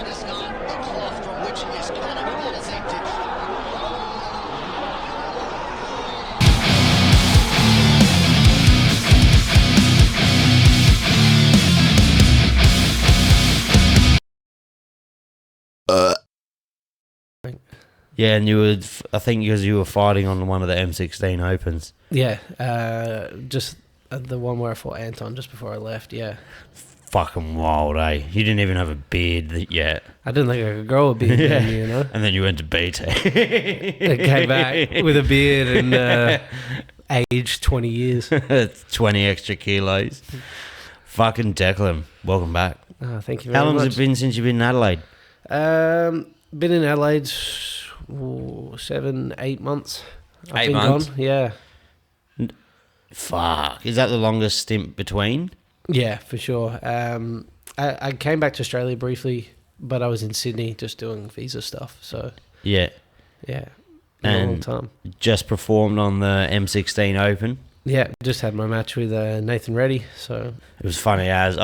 Dagestan, the cloth from which he is canonically exempted. Yeah, and you would, I think, because you were fighting on one of the M16 Opens. Yeah, just the one where I fought Anton just before I left, yeah. Fucking wild, eh? You didn't even have a beard yet. I didn't think I could grow a beard then, you know? And then you went to BT. I came back with a beard and aged 20 years. 20 extra kilos. Fucking Declan, welcome back. Oh, thank you very How long much. has it been since you've been in Adelaide? Been in Adelaide 7-8 months. I've 8 been months? gone, yeah. Fuck. Is that the longest stint between? Yeah, for sure. I came back to Australia briefly, but I was in Sydney just doing visa stuff. So, Yeah. yeah, been a long And time. just performed on the M16 Open. Yeah, just had my match with Nathan Reddy. So, It was funny as...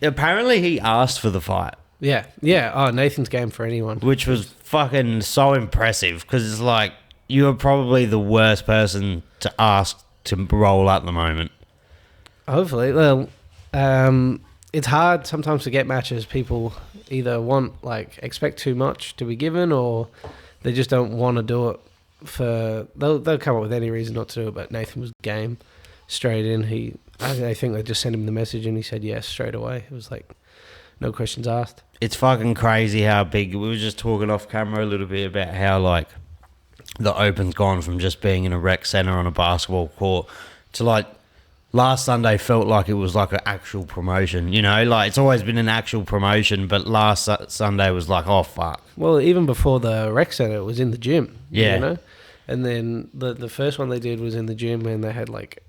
apparently he asked for the fight, yeah. Oh, Nathan's game for anyone. which was fucking so impressive because it's like you are probably the worst person to ask to roll at the moment. Hopefully. Well, it's hard sometimes to get matches. People either expect too much to be given, or they just don't want to do it they'll come up with any reason not to do it. But Nathan was game straight in. I think they just sent him the message and he said yes straight away. It was like no questions asked. It's fucking crazy how big... We were just talking off camera a little bit about how, like, the Open's gone from just being in a rec centre on a basketball court to, like, last Sunday felt like it was like an actual promotion, you know? Like, it's always been an actual promotion, but last Sunday was like, oh, fuck. Well, even before the rec centre, it was in the gym. Yeah. You know? And then the first one they did was in the gym, and they had like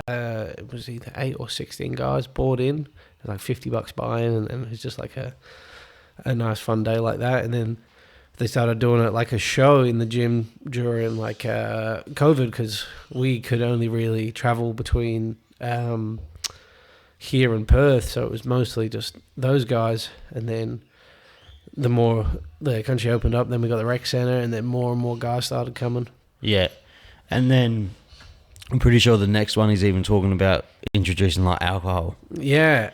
it was either 8 or 16 guys bought in, like $50 buy-in, and it was just like a nice fun day like that. And then they started doing it like a show in the gym during like COVID, because we could only really travel between here and Perth, so it was mostly just those guys. And then the more the country opened up, then we got the rec centre, and then more and more guys started coming. Yeah. And then I'm pretty sure the next one is even talking about introducing, like, alcohol. Yeah,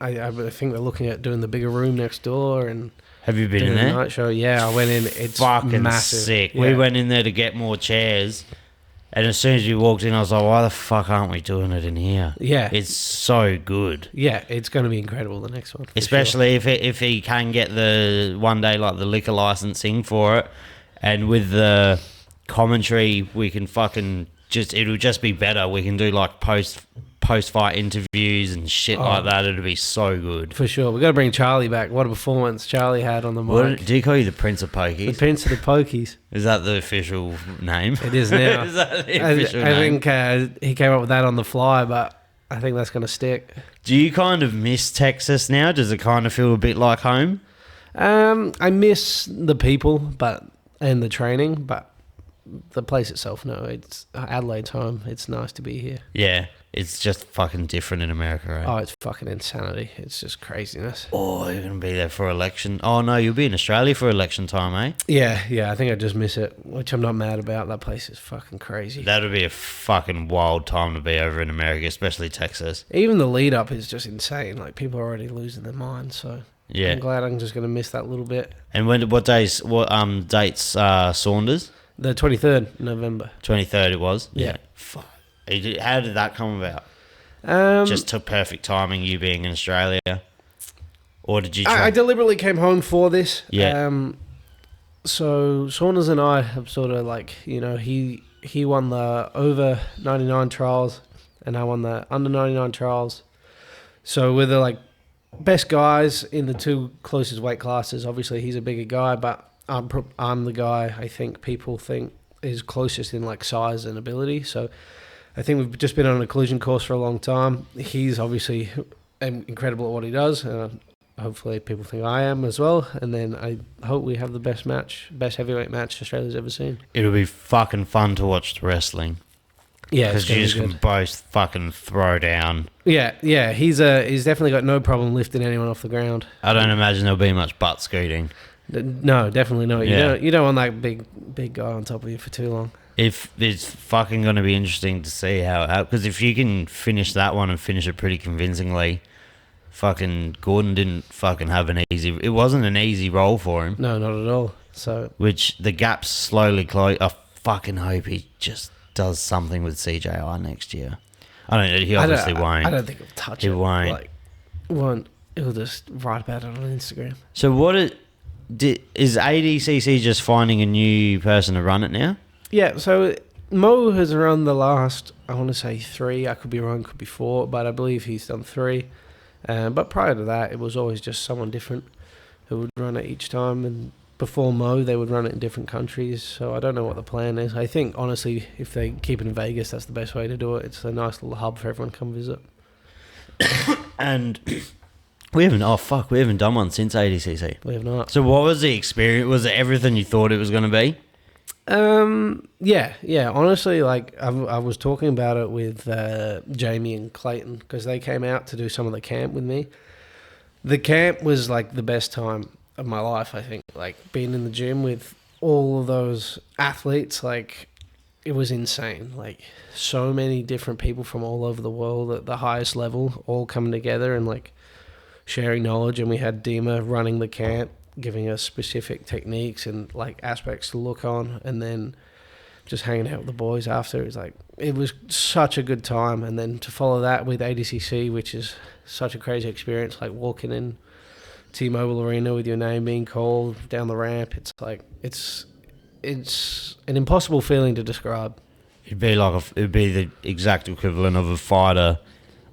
I think they're looking at doing the bigger room next door and Have you been doing in a there? night show. Yeah, I went in. It's Fucking massive. sick. Yeah. We went in there to get more chairs, and as soon as you walked in, I was like, why the fuck aren't we doing it in here? Yeah, It's so good. yeah, it's going to be incredible, the next one. For Especially if he can get the one day, like, the liquor licensing for it, and with the commentary, we can fucking it'll just be better. We can do, like, post fight interviews and shit like that. It'll be so good. For sure. We've got to bring Charlie back. What a performance Charlie had on the mic. What, do you call you the Prince of The Pokies? Prince of the Pokies. Is that the official name? It is now. Is that the I official name? think he came up with that on the fly, but I think that's going to stick. Do you kind of miss Texas now? Does it kind of feel a bit like home? I miss the people and the training, but the place itself, no. It's Adelaide's home. It's nice to be here. Yeah, it's just fucking different in America, right? Oh, it's fucking insanity. It's just craziness. Oh, you're going to be there for election. Oh, no, you'll be in Australia for election time, eh? Yeah, I think I just miss it, which I'm not mad about. That place is fucking crazy. That would be a fucking wild time to be over in America, especially Texas. Even the lead up is just insane. Like, people are already losing their minds, so Yeah. I'm glad I'm just going to miss that little bit. And what dates Saunders? The 23rd November. 23rd it was? Yeah. Fuck. How did that come about? Just took perfect timing, you being in Australia? Or did you try? I deliberately came home for this. Yeah. So Saunders and I have sort of like, you know, he won the over 99 trials and I won the under 99 trials. So we're the like best guys in the two closest weight classes. Obviously he's a bigger guy, but I'm the guy I think people think is closest in like size and ability. So I think we've just been on a collision course for a long time. He's obviously incredible at what he does. Hopefully people think I am as well. And then I hope we have the best heavyweight match Australia's ever seen. It'll be fucking fun to watch the wrestling. Yeah, because you just can both fucking throw down. Yeah. He's definitely got no problem lifting anyone off the ground. I don't imagine there'll be much butt scooting. No, definitely not. Yeah. You don't want that big guy on top of you for too long. If it's fucking going to be interesting to see how, because if you can finish that one and finish it pretty convincingly, fucking Gordon didn't fucking have an easy. It wasn't an easy role for him. No, not at all. So which the gaps slowly close. I fucking hope he just does something with CJI next year. I don't. He obviously won't. I don't think he'll touch it. He won't. Like, won't. He'll just write about it on Instagram. So is ADCC just finding a new person to run it now? Yeah. So Mo has run the last, I want to say 3. I could be wrong. Could be 4, but I believe he's done 3. But prior to that, it was always just someone different who would run it each time. And before Mo, they would run it in different countries. So I don't know what the plan is. I think, honestly, if they keep it in Vegas, that's the best way to do it. It's a nice little hub for everyone to come visit. And we haven't done one since ADCC. We have not. So what was the experience? Was it everything you thought it was going to be? Yeah. Honestly, like I was talking about it with Jamie and Clayton because they came out to do some of the camp with me. The camp was like the best time of my life, I think. Like being in the gym with all of those athletes, like it was insane. Like so many different people from all over the world at the highest level all coming together and like sharing knowledge. And we had Dima running the camp, giving us specific techniques and like aspects to look on, and then just hanging out with the boys after. It was such a good time. And then to follow that with ADCC, which is such a crazy experience, like walking in T-Mobile Arena with your name being called down the ramp, it's an impossible feeling to describe. It'd be the exact equivalent of a fighter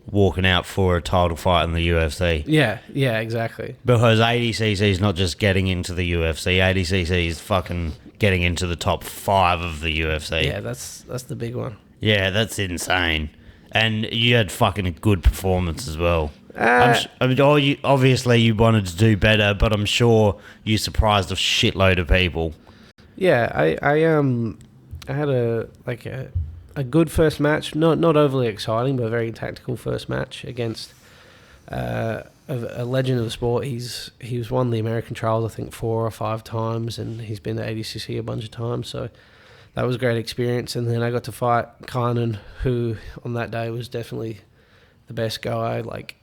walking out for a title fight in the UFC. Yeah, exactly. Because ADCC is not just getting into the UFC. ADCC is fucking getting into the top 5 of the UFC. Yeah, that's the big one. Yeah, that's insane. And you had fucking good performance as well. Obviously you wanted to do better, but I'm sure you surprised a shitload of people. Yeah, I had a good first match, not overly exciting, but a very tactical first match against a legend of the sport. He's won the American trials I think 4 or 5 times, and he's been to ADCC a bunch of times. So that was a great experience. And then I got to fight Kynan, who on that day was definitely the best guy like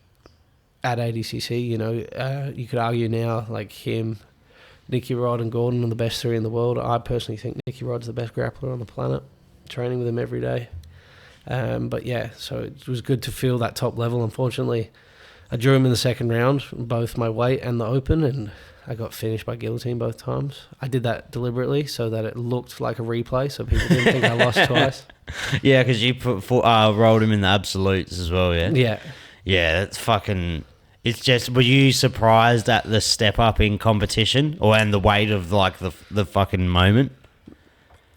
at ADCC. You know, you could argue now like him, Nicky Rod and Gordon are the best 3 in the world. I personally think Nicky Rod's the best grappler on the planet. Training with him every day. But yeah, so it was good to feel that top level. Unfortunately, I drew him in the second round, both my weight and the open, and I got finished by guillotine both times. I did that deliberately so that it looked like a replay, so people didn't think I lost twice. Yeah, because you rolled him in the absolutes as well, yeah? Yeah. Yeah, that's fucking... It's just... Were you surprised at the step up in competition? And the weight of, like, the fucking moment?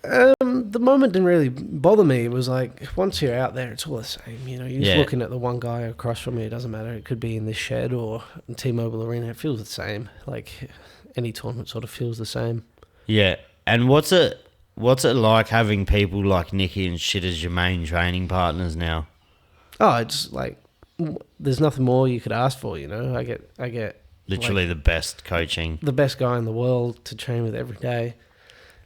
The moment didn't really bother me. It was like, once you're out there, it's all the same. You know, you're just looking at the one guy across from you. It doesn't matter. It could be in this shed or in T-Mobile Arena. It feels the same. Like, any tournament sort of feels the same. Yeah. And what's it like having people like Nicky and shit as your main training partners now? Oh, it's like, there's nothing more you could ask for, you know? I get literally the best coaching. The best guy in the world to train with every day.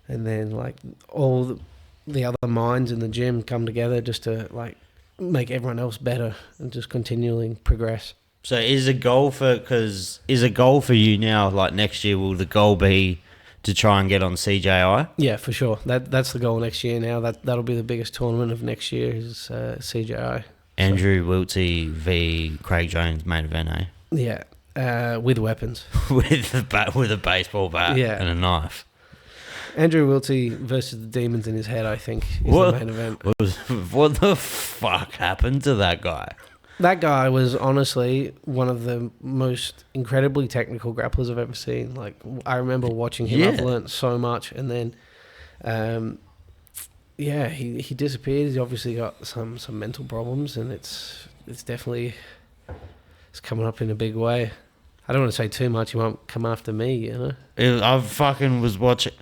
And then, like, all the other minds in the gym come together just to, like, make everyone else better and just continually progress. So is a goal for you now, like, next year, will the goal be to try and get on CJI? Yeah, for sure. That's the goal next year now. That'll be the biggest tournament of next year is CJI. Andrew Wiltsey v. Craig Jones main event, eh? Yeah, with weapons. with a baseball bat and a knife. Andrew Wiltsey versus the demons in his head, I think, is the main event. What the fuck happened to that guy? That guy was honestly one of the most incredibly technical grapplers I've ever seen. Like, I remember watching him. I've learnt so much. And then, he disappeared. He's obviously got some mental problems, and it's definitely coming up in a big way. I don't want to say too much. He won't come after me, you know? I fucking was watching...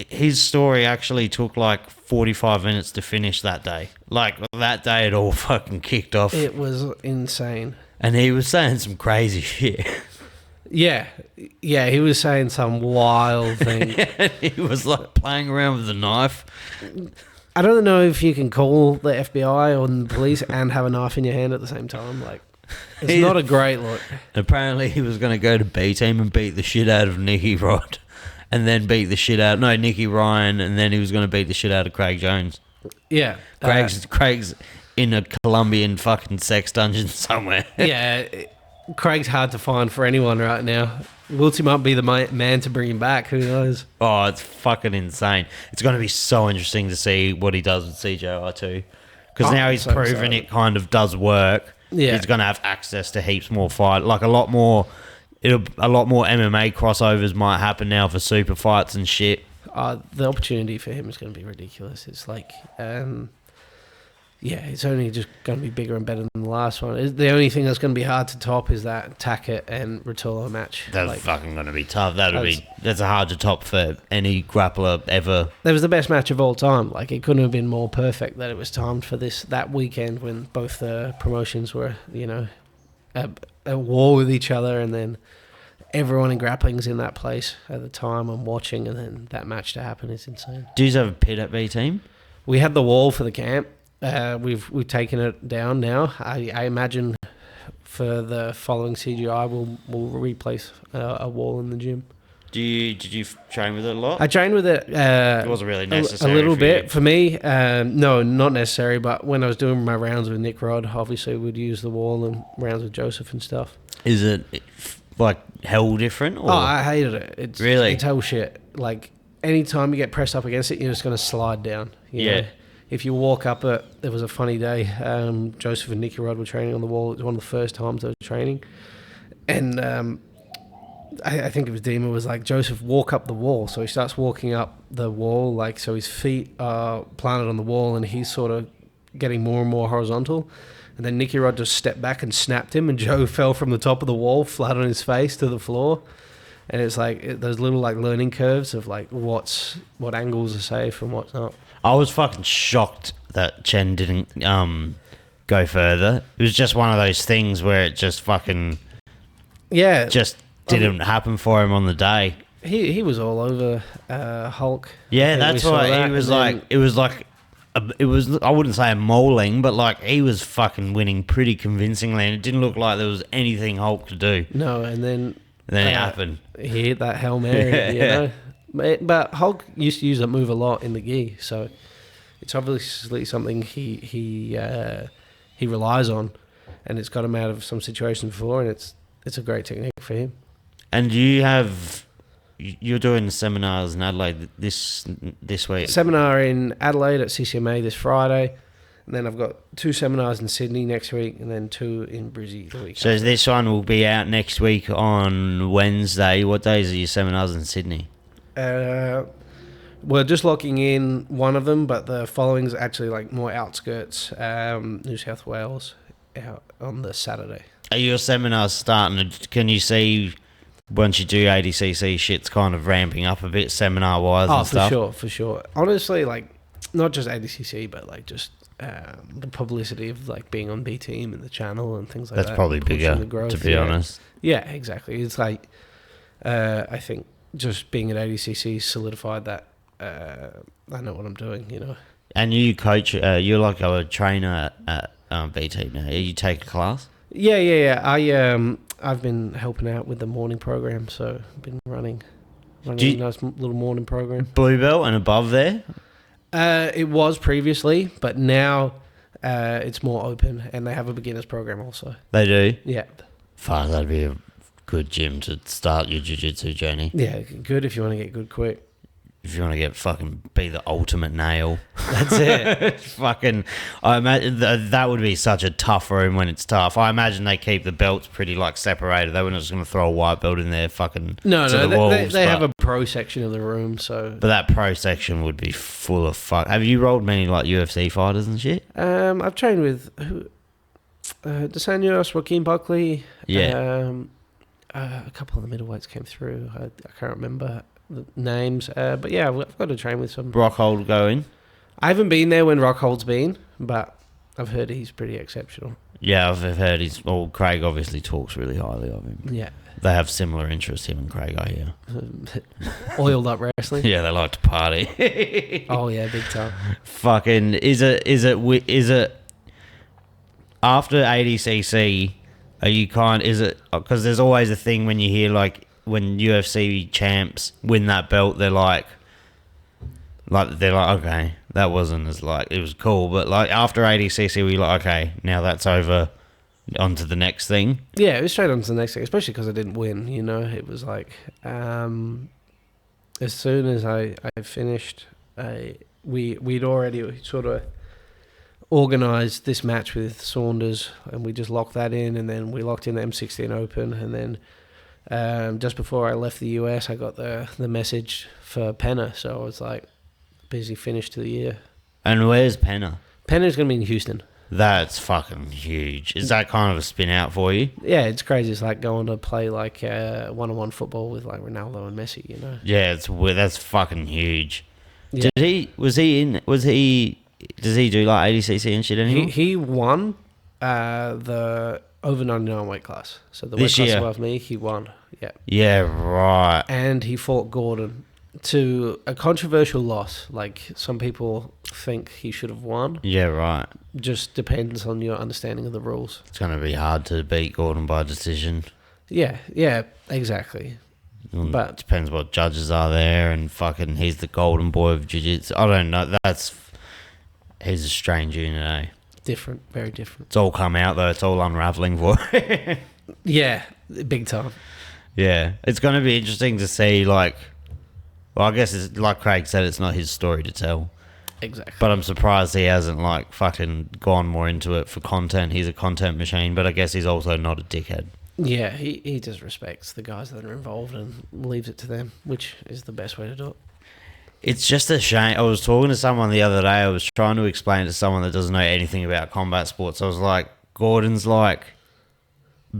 his story actually took like 45 minutes to finish that day. Like, that day it all fucking kicked off. It was insane. And he was saying some crazy shit. Yeah, he was saying some wild thing. He was like playing around with a knife. I don't know if you can call the FBI or the police and have a knife in your hand at the same time. Like, it's not a great look. Apparently he was going to go to B team and beat the shit out of Nicky Rod, and then beat the shit out Nicky Ryan, and then he was going to beat the shit out of Craig Jones. Yeah, Craig's in a Colombian fucking sex dungeon somewhere. Yeah, Craig's hard to find for anyone right now. Wilty might be the man to bring him back. Who knows? Oh, it's fucking insane. It's going to be so interesting to see what he does with CJI too, because now he's proven it kind of does work. Yeah, he's going to have access to heaps more fight, like a lot more MMA crossovers might happen now for super fights and shit. The opportunity for him is going to be ridiculous. It's like, it's only just going to be bigger and better than the last one. The only thing that's going to be hard to top is that Tackett and Rotolo match. That's fucking going to be tough. That's hard to top for any grappler ever. That was the best match of all time. Like, it couldn't have been more perfect that it was timed for that weekend when both the promotions were, at war with each other, and then everyone in grappling's in that place at the time I'm watching, and then that match to happen is insane. Do you have a pit at B team? We had the wall for the camp. We've taken it down now. I imagine for the following CGI we'll replace a wall in the gym. Did you train with it a lot? I trained with it. It wasn't really necessary. A little bit for me. No, not necessary. But when I was doing my rounds with Nick Rod, obviously we'd use the wall, and rounds with Joseph and stuff. Is it like hell different? Or? Oh, I hated it. It's hell shit. Like, anytime you get pressed up against it, you're just going to slide down. You know? If you walk up it, there was a funny day. Joseph and Nicky Rod were training on the wall. It was one of the first times they were training. And I think it was Dima was like, Joseph, walk up the wall. So he starts walking up the wall, like, so his feet are planted on the wall, and he's sort of getting more and more horizontal. And then Nicky Rod just stepped back and snapped him, and Joe fell from the top of the wall, flat on his face to the floor. And it's like those little like learning curves of like what angles are safe and what's not. I was fucking shocked that Chen didn't go further. It was just one of those things where it just fucking just didn't happen for him on the day. He was all over Hulk. Yeah, that's why he was like. It was like. It was. I wouldn't say a mauling, but like he was fucking winning pretty convincingly, and it didn't look like there was anything Hulk could do. No, and then it happened. He hit that Hail Mary, you know. But Hulk used to use that move a lot in the gi, so it's obviously something he relies on, and it's got him out of some situations before, and it's a great technique for him. And you're doing seminars in Adelaide this week. Seminar in Adelaide at CCMA this Friday, and then I've got 2 seminars in Sydney next week, and then 2 in Brizzy the week. So this one will be out next week on Wednesday. What days are your seminars in Sydney? We're just locking in one of them, but the following's actually like more outskirts, New South Wales, out on the Saturday. Are your seminars starting? Can you see once you do ADCC, shit's kind of ramping up a bit seminar-wise and stuff? Oh, for sure. Honestly, like, not just ADCC, but like just the publicity of like being on B Team and the channel and things like that. That's probably bigger, to be honest. Yeah, exactly. It's like, I think just being at ADCC solidified that I know what I'm doing, you know. And you coach, you're like a trainer at B Team now. You take a class? Yeah. I've been helping out with the morning program, so I've been running a nice little morning program. Blue belt and above there? It was previously, but now it's more open, and they have a beginner's program also. They do? Yeah. Fuck, that'd be a good gym to start your jiu-jitsu journey. Yeah, good if you want to get good quick. If you want to get be the ultimate nail. That's it. Fucking, I imagine that would be such a tough room when it's tough. I imagine they keep the belts pretty like separated. They weren't just going to throw a white belt in there fucking the walls. They have a pro section of the room, so. But that pro section would be full of fuck. Have you rolled many like UFC fighters and shit? I've trained with DeSantos, Joaquin Buckley. Yeah. A couple of the middleweights came through. I can't remember. the names. But yeah, I've got to train with some. Rockhold going. I haven't been there when Rockhold's been, but I've heard he's pretty exceptional. Yeah, I've heard he's... Well, Craig obviously talks really highly of him. Yeah. They have similar interests, him and Craig, I hear. Oiled up wrestling. Yeah, they like to party. Oh yeah, big time. Fucking... Is it... After ADCC, are you is it... Because there's always a thing when you hear, like, when UFC champs win that belt, they're like, okay, that wasn't as, like, it was cool, but, like, after ADCC, we like, okay, now that's over, on to the next thing. Yeah, it was straight on to the next thing, especially because I didn't win, you know. It was like, as soon as I finished, we'd already sort of organised this match with Saunders, and we just locked that in, and then we locked in the M16 Open, and then just before I left the US, I got the message for Pena, so I was like, busy finish to the year. And where's Pena? Pena's going to be in Houston. That's fucking huge. Is that kind of a spin out for you? Yeah, it's crazy. It's like going to play like one-on-one football with like Ronaldo and Messi, you know? Yeah, that's fucking huge. Yeah. Does he do like ADCC and shit anymore? He won the over 99 weight class. So the weight This class year? above me, he won. Yeah. Yeah, right. And he fought Gordon to a controversial loss. Like, some people think he should have won. Yeah, right. Just depends on your understanding of the rules. It's going to be hard to beat Gordon by decision. Yeah, exactly. But it depends what judges are there, and fucking he's the golden boy of jiu-jitsu. I don't know. He's a strange unit, eh? different, very different. It's all come out, though. It's all unravelling for him. Yeah, big time. Yeah. It's going to be interesting to see, like... Well, I guess, it's like Craig said, it's not his story to tell. Exactly. But I'm surprised he hasn't, like, fucking gone more into it for content. He's a content machine, but I guess he's also not a dickhead. Yeah, he just respects the guys that are involved and leaves it to them, which is the best way to do it. It's just a shame. I was talking to someone the other day. I was trying to explain to someone that doesn't know anything about combat sports. I was like, Gordon's like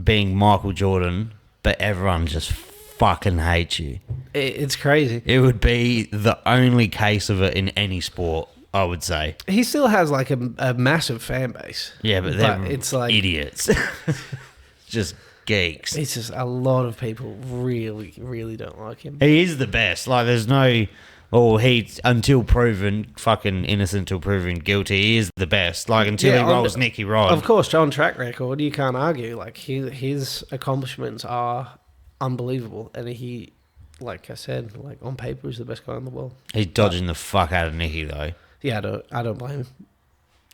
being Michael Jordan, but everyone just fucking hates you. It's crazy. It would be the only case of it in any sport, I would say. He still has like a massive fan base. Yeah, but they're it's like idiots. Just geeks. It's just a lot of people really, really don't like him. He is the best. Like, there's no... Or he's, until proven fucking innocent, until proven guilty, he is the best. Like, until he rolls Nicky Rod. Of course, on track record, you can't argue. Like, his accomplishments are unbelievable. And he, like I said, like on paper, is the best guy in the world. He's dodging the fuck out of Nicky, though. Yeah, I don't blame him.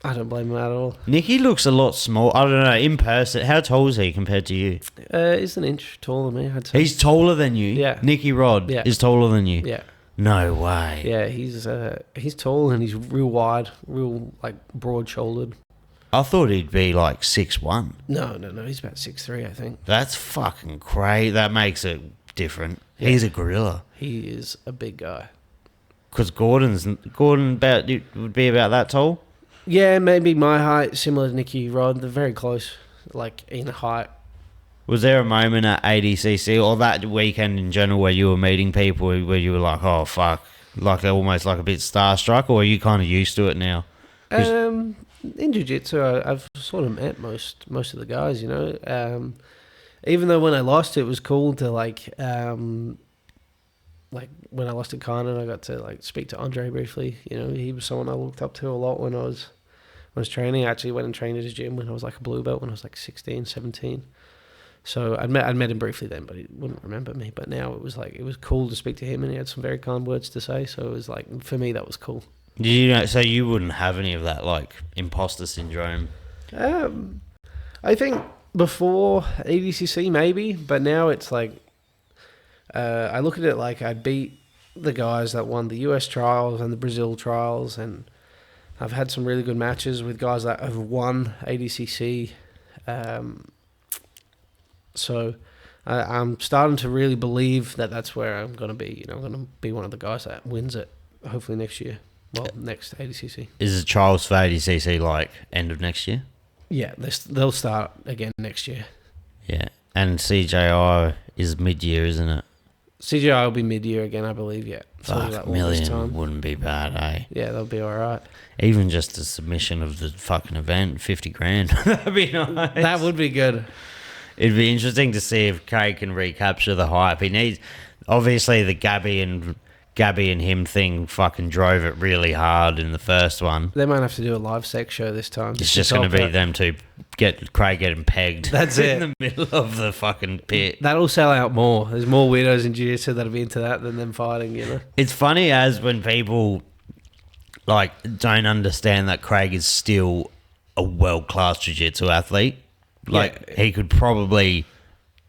I don't blame him at all. Nicky looks a lot small. I don't know, in person. How tall is he compared to you? He's an inch taller than me, I'd say. He's taller than you? Yeah. Nicky Rod is taller than you? Yeah. No way. Yeah, he's tall and he's real wide, real like broad-shouldered. I thought he'd be like 6'1". No, he's about 6'3", I think. That's fucking crazy. That makes it different. Yeah. He's a gorilla. He is a big guy. Because Gordon would be about that tall? Yeah, maybe my height, similar to Nicky Rod. They're very close, like in height. Was there a moment at ADCC or that weekend in general where you were meeting people where you were like, oh, fuck, like almost like a bit starstruck, or are you kind of used to it now? In Jiu-Jitsu, I've sort of met most of the guys, you know. Even though when I lost, it was cool to like when I lost to Khan, I got to like speak to Andre briefly. You know, he was someone I looked up to a lot when I was training. I actually went and trained at his gym when I was like a blue belt when I was like 16, 17. So I'd met him briefly then, but he wouldn't remember me. But now it was cool to speak to him, and he had some very kind words to say. So it was like, for me, that was cool. Did you know? So you wouldn't have any of that like imposter syndrome? I think before ADCC maybe, but now it's like I look at it like I beat the guys that won the US trials and the Brazil trials, and I've had some really good matches with guys that have won ADCC. So I'm starting to really believe that that's where I'm going to be. You know, I'm going to be one of the guys that wins it, hopefully next year. Well, next ADCC. Is the trials for ADCC like end of next year? Yeah, they'll start again next year. Yeah, and CJI is mid-year, isn't it? CJI will be mid-year again, I believe. Yeah, so Fuck, like $1 August million time. wouldn't be bad, eh? Yeah, they'll be all right. Even just the submission of the fucking event, 50 grand. That'd be nice. That would be good. It'd be interesting to see if Craig can recapture the hype. He needs, obviously, the Gabby and him thing fucking drove it really hard in the first one. They might have to do a live sex show this time. It's just going to be them two Craig getting pegged. That's in it. the middle of the fucking pit. That'll sell out more. There's more weirdos in jiu-jitsu that'll be into that than them fighting, you know? It's funny as when people like don't understand that Craig is still a world-class jiu-jitsu athlete. Like he could probably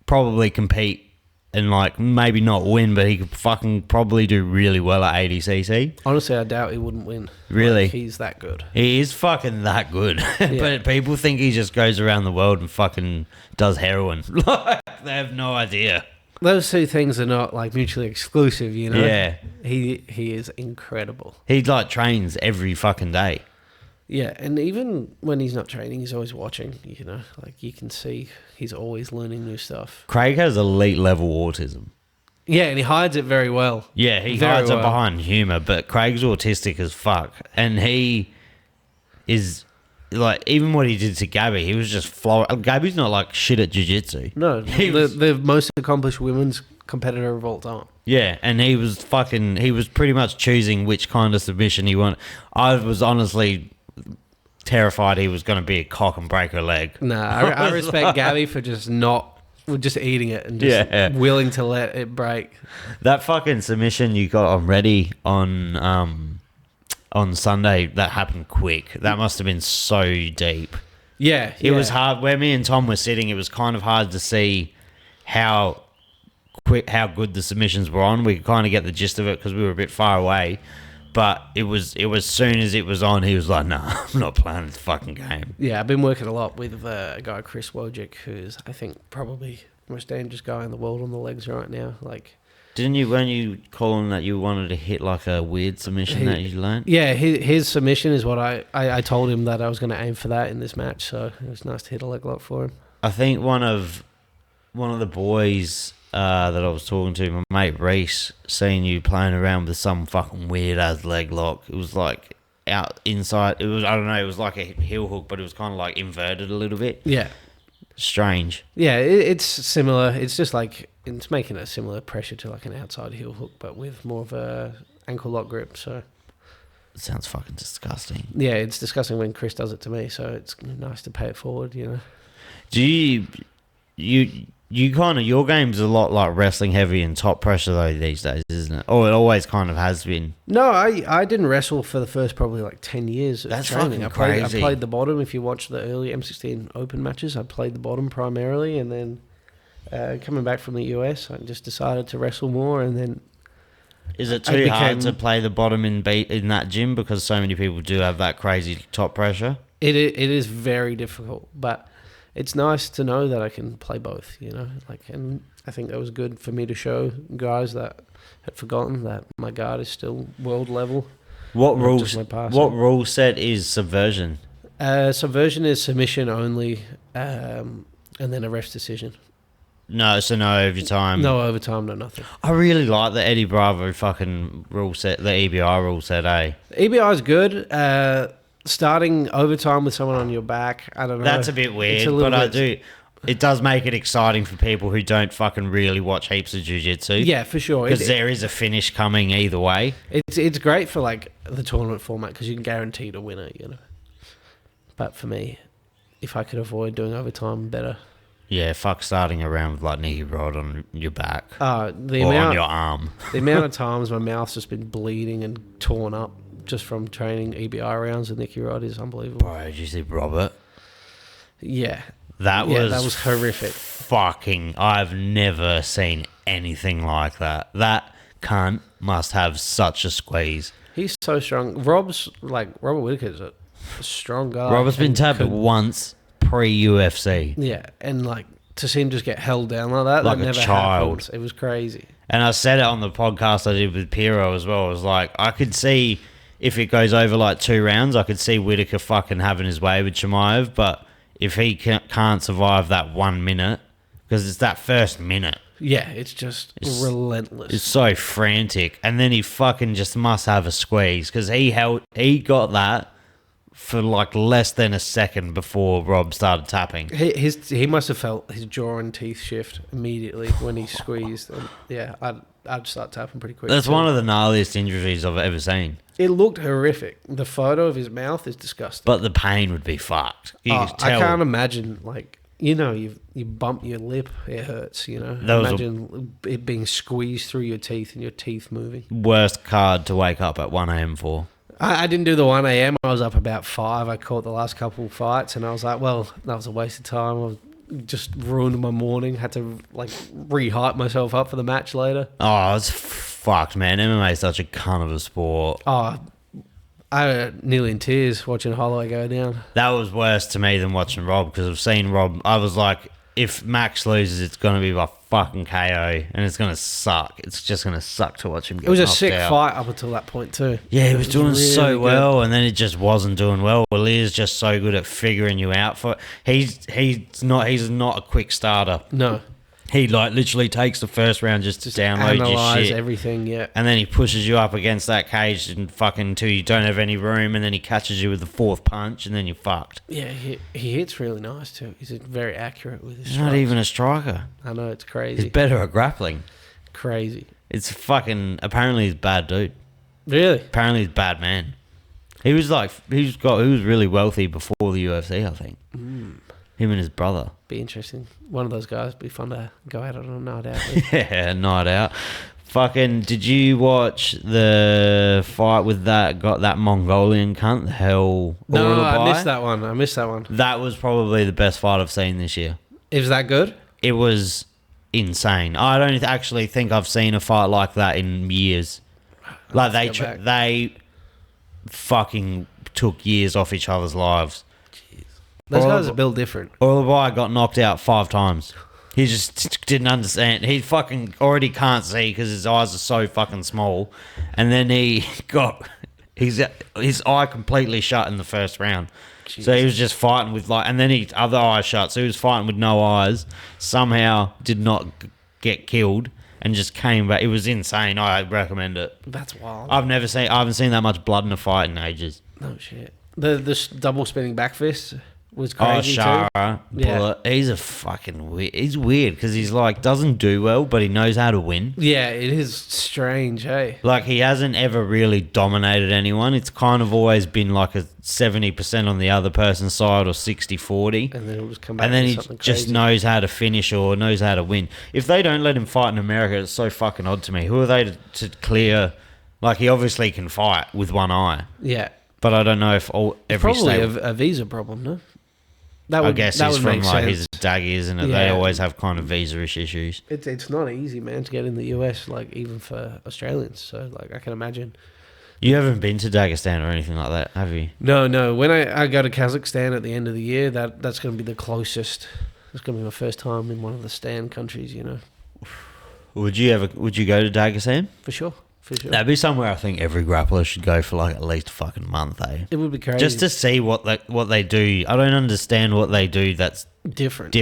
compete and like maybe not win, but he could fucking probably do really well at ADCC. Honestly, I doubt he wouldn't win. Really? Like, he's that good. He is fucking that good. But people think he just goes around the world and fucking does heroin. Like, they have no idea. Those two things are not like mutually exclusive, you know? Yeah. He is incredible. He like trains every fucking day. Yeah, and even when he's not training, he's always watching, you know? Like, you can see he's always learning new stuff. Craig has elite level autism. Yeah, and he hides it very well. Yeah, he Very hides it well. behind humour, but Craig's autistic as fuck. And he is, like, even what he did to Gabby, he was just flowing. Gabby's not, like, shit at jiu-jitsu. No, He was- the most accomplished women's competitor of all time. Yeah, and he was pretty much choosing which kind of submission he wanted. I was honestly terrified he was going to be a cock and break her leg. Nah, I respect Gabby for just eating it and just willing to let it break. That fucking submission you got on Ready on Sunday, that happened quick. That must have been so deep. Yeah. It was hard. Where me and Tom were sitting, it was kind of hard to see how good the submissions were on. We could kind of get the gist of it because we were a bit far away. But it was soon as it was on, he was like, "Nah, I'm not playing this fucking game." Yeah, I've been working a lot with a guy, Chris Wojcik, who's, I think, probably the most dangerous guy in the world on the legs right now. Like, Didn't you, when you call him that you wanted to hit like a weird submission that you learned? yeah, his submission is what I told him that I was going to aim for that in this match. So it was nice to hit a leg lock for him. I think one of the boys that I was talking to, my mate Reese, seeing you playing around with some fucking weird ass leg lock. It was like out inside. It was, I don't know. It was like a heel hook, but it was kind of like inverted a little bit. Yeah. Strange. Yeah, it's similar. It's just like, it's making a similar pressure to like an outside heel hook, but with more of a ankle lock grip. So It sounds fucking disgusting. yeah, it's disgusting when Chris does it to me. So it's nice to pay it forward, you know. Do you kind of, your game's a lot like wrestling heavy and top pressure though these days, isn't it? Oh, it always kind of has been. No, I didn't wrestle for the first probably like 10 years of That's training. fucking crazy. I played the bottom. If you watch the early M16 Open matches, I played the bottom primarily, and then coming back from the US, I just decided to wrestle more, and then Is it I too hard became- to play the bottom in that gym because so many people do have that crazy top pressure? it is very difficult, but it's nice to know that I can play both, you know. Like, and I think that was good for me to show guys that had forgotten that my guard is still world level. What Not rules? just my passing. What rule set is subversion? Subversion is submission only, and then a ref's decision. No, so no overtime. No overtime, no nothing. I really like the Eddie Bravo fucking rule set, the EBI rule set, eh? EBI is good. Starting overtime with someone on your back, I don't know. That's a bit weird, It's a little but bit- it does make it exciting for people who don't fucking really watch heaps of jiu-jitsu. Yeah, for sure. Because there is a finish coming either way. It's great for like the tournament format because you can guarantee a winner, you know. But for me, if I could avoid doing overtime, better. Yeah, fuck starting around with like Nicky Rod on your back The or on amount your arm. the amount of times my mouth's just been bleeding and torn up just from training EBI rounds with Nicky Rod is unbelievable. Bro, did you see Robert? Yeah. That Yeah, was that was horrific. Fucking, I've never seen anything like that. That cunt must have such a squeeze. He's so strong. Robert Whittaker's a strong guy. Robert's been and tapped could- once pre-UFC. Yeah, and like to see him just get held down like that, Like that a never child. happens. It was crazy. And I said it on the podcast I did with Piro as well. I was like, I could see if it goes over like 2 rounds, I could see Whittaker fucking having his way with Chimaev. But if he can't survive that 1 minute, because it's that first minute. Yeah, it's just relentless. It's so frantic. And then he fucking just must have a squeeze because he got that for like less than a second before Rob started tapping. He must have felt his jaw and teeth shift immediately when he squeezed. And yeah, I'd start tapping pretty quick. That's one of the gnarliest injuries I've ever seen. It looked horrific. The photo of his mouth is disgusting. But the pain would be fucked. You could tell. I can't imagine, like, you bump your lip, it hurts, Imagine it being squeezed through your teeth and your teeth moving. Worst card to wake up at 1 a.m. for. I didn't do the 1 a.m. I was up about 5. I caught the last couple of fights and I was like, well, that was a waste of time. I just ruined my morning. Had to, like, re-hype myself up for the match later. Oh, it's fucked, man. MMA is such a cunt of a sport. Oh, I was nearly in tears watching Holloway go down. That was worse to me than watching Rob because I've seen Rob. I was like, if Max loses, it's going to be by fucking KO and it's going to suck. It's just going to suck to watch him get knocked out. It was a sick fight up until that point too. Yeah, he was doing really so good. well and then it just wasn't doing well. Lear's just so good at figuring you out. He's not a quick starter. No. He like literally takes the first round just to download your analyze shit. everything, yeah. And then he pushes you up against that cage and fucking until you don't have any room and then he catches you with the fourth punch and then you're fucked. Yeah, he hits really nice too. He's very accurate with his He's strikes. not even a striker. I know, it's crazy. He's better at grappling. Crazy. It's fucking... Apparently he's a bad dude. Really? Apparently he's a bad man. He was really wealthy before the UFC, I think. Him and his brother. Be interesting. One of those guys. Be fun to go out on a night out with. Yeah, night out. Fucking, did you watch the fight with that Mongolian cunt, the hell? No, I Urabai? missed that one. That was probably the best fight I've seen this year. Is that good? It was insane. I don't actually think I've seen a fight like that in years. Like they fucking took years off each other's lives. Those guys are built different. Urabai got knocked out 5 times. He just didn't understand. He fucking already can't see because his eyes are so fucking small. And then he got his eye completely shut in the first round. Jesus. So he was just fighting with and then his other eye shut. So he was fighting with no eyes. Somehow did not get killed and just came back. It was insane. I recommend it. That's wild. I haven't seen that much blood in a fight in ages. No shit. The double spinning back fist was crazy Shara, too. Yeah. He's a fucking weird. He's weird because he's like doesn't do well, but he knows how to win. Yeah, it is strange, hey. Like he hasn't ever really dominated anyone. It's kind of always been like a 70% on the other person's side or 60-40. And then he'll just come back. And then with he something just crazy. knows how to finish or knows how to win. If they don't let him fight in America, it's so fucking odd to me. Who are they to clear? Like he obviously can fight with one eye. Yeah. But I don't know if every Probably state. a visa problem, no? I guess he's from like his Daggy, isn't it? They Yeah. always have kind of visa-ish issues. It's not easy, man, to get in the US, like even for Australians. So like I can imagine. You haven't been to Dagestan or anything like that, have you? No. When I go to Kazakhstan at the end of the year, that's going to be the closest. It's going to be my first time in one of the Stan countries, Would you go to Dagestan? For sure. That'd be somewhere I think every grappler should go for like at least a fucking month, eh? It would be crazy. Just to see what they do. I don't understand what they do that's different.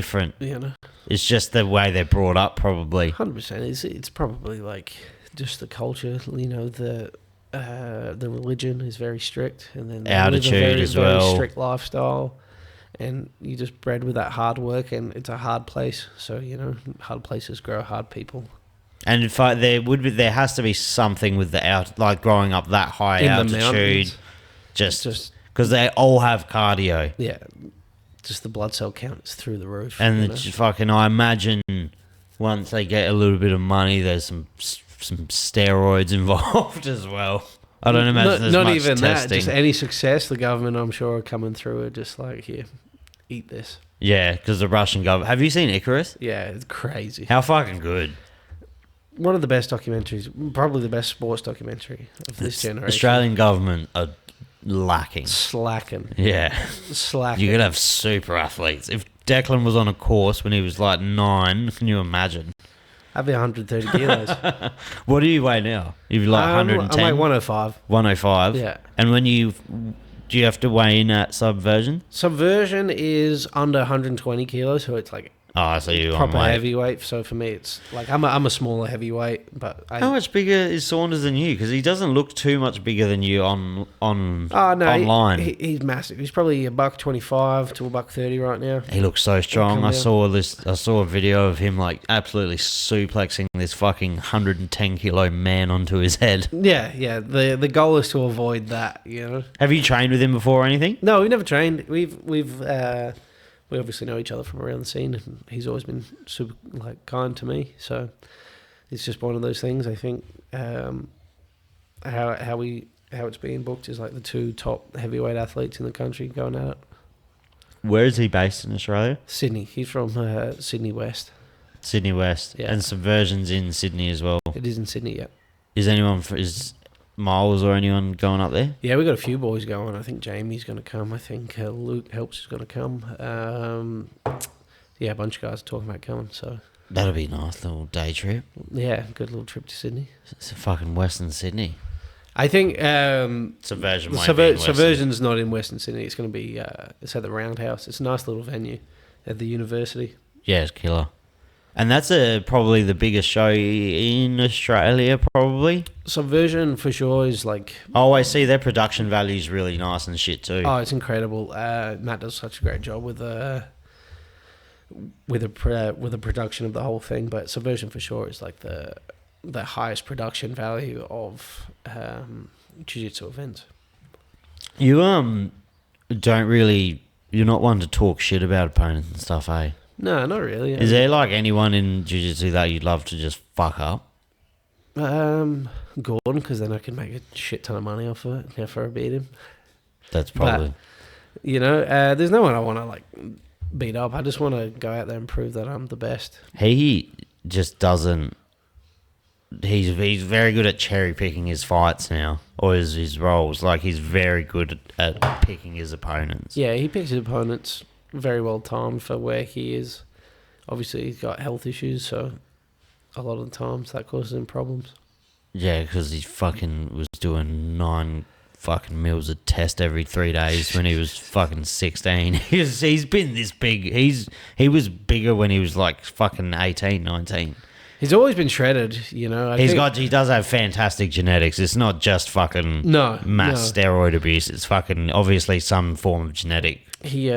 It's just the way they're brought up, probably. 100%. It's probably like just the culture, the religion is very strict, and then they live a Attitude as very well. strict lifestyle, and you just bred with that hard work, and it's a hard place. So hard places grow hard people. And in fact, there has to be something with the growing up that high In the altitude, mountains. just because they all have cardio. Yeah, just the blood cell count is through the roof. And I imagine once they get a little bit of money, there's some steroids involved as well. I don't imagine there's not much even testing. that. Just any success, the government, I'm sure, are coming through it. Just like, here, eat this. Yeah, because the Russian government. Have you seen Icarus? Yeah, it's crazy. How fucking good. One of the best documentaries, probably the best sports documentary of this generation. Australian government are lacking. Slacking. Yeah. Slacking. You could have super athletes. If Declan was on a course when he was like 9, can you imagine? I'd be 130 kilos. What do you weigh now? You're like 110? I'm like 105. 105? Yeah. And do you have to weigh in at subversion? Subversion is under 120 kilos, so it's like Oh, so you proper on weight. heavyweight. So for me, it's like I'm a smaller heavyweight, but How much bigger is Saunders than you? Because he doesn't look too much bigger than you on Oh no, online. he's massive. He's probably $125 to $130 right now. He looks so strong. Come I down. saw a video of him like absolutely suplexing this fucking 110 kilo man onto his head. Yeah. The goal is to avoid that. You know. Have you trained with him before or anything? No, we never trained. We obviously know each other from around the scene, and he's always been super like kind to me. So it's just one of those things. I think how it's being booked is like the two top heavyweight athletes in the country going at it. Where is he based in Australia? Sydney. He's from Sydney West. Sydney West. Yeah. And Subversion's in Sydney as well. It is in Sydney, yeah. Is Miles or anyone going up there? Yeah, we got a few boys going. I think Jamie's going to come. I think Luke Helps is going to come. Yeah, a bunch of guys are talking about coming. So That'll be a nice little day trip. yeah, good little trip to Sydney. It's fucking Western Sydney. I think Subversion won't be in Western. Subversion's not in Western Sydney. It's going to be it's at the Roundhouse. It's a nice little venue at the university. Yeah, it's killer. And that's probably the biggest show in Australia, probably. Subversion for sure is like... Oh, I see their production value is really nice and shit too. Oh, it's incredible. Matt does such a great job with the production of the whole thing. But Subversion for sure is like the highest production value of jiu-jitsu events. You don't really... You're not one to talk shit about opponents and stuff, eh? No, not really. Is there like anyone in jiu-jitsu that you'd love to just fuck up? Gordon, because then I can make a shit ton of money off of it if I beat him. That's probably... But, you know, there's no one I want to like beat up. I just want to go out there and prove that I'm the best. He just doesn't... He's very good at cherry picking his fights now, or his roles. Like, he's very good at picking his opponents. Yeah, he picks his opponents very well timed for where he is. Obviously, he's got health issues, so a lot of the times that causes him problems. Yeah, because he fucking was doing 9 fucking meals a test every 3 days when he was fucking 16. He's been this big. He was bigger when he was like fucking 18, 19. He's always been shredded, you know. He does have fantastic genetics. It's not just fucking mass steroid abuse. It's fucking obviously some form of genetic. He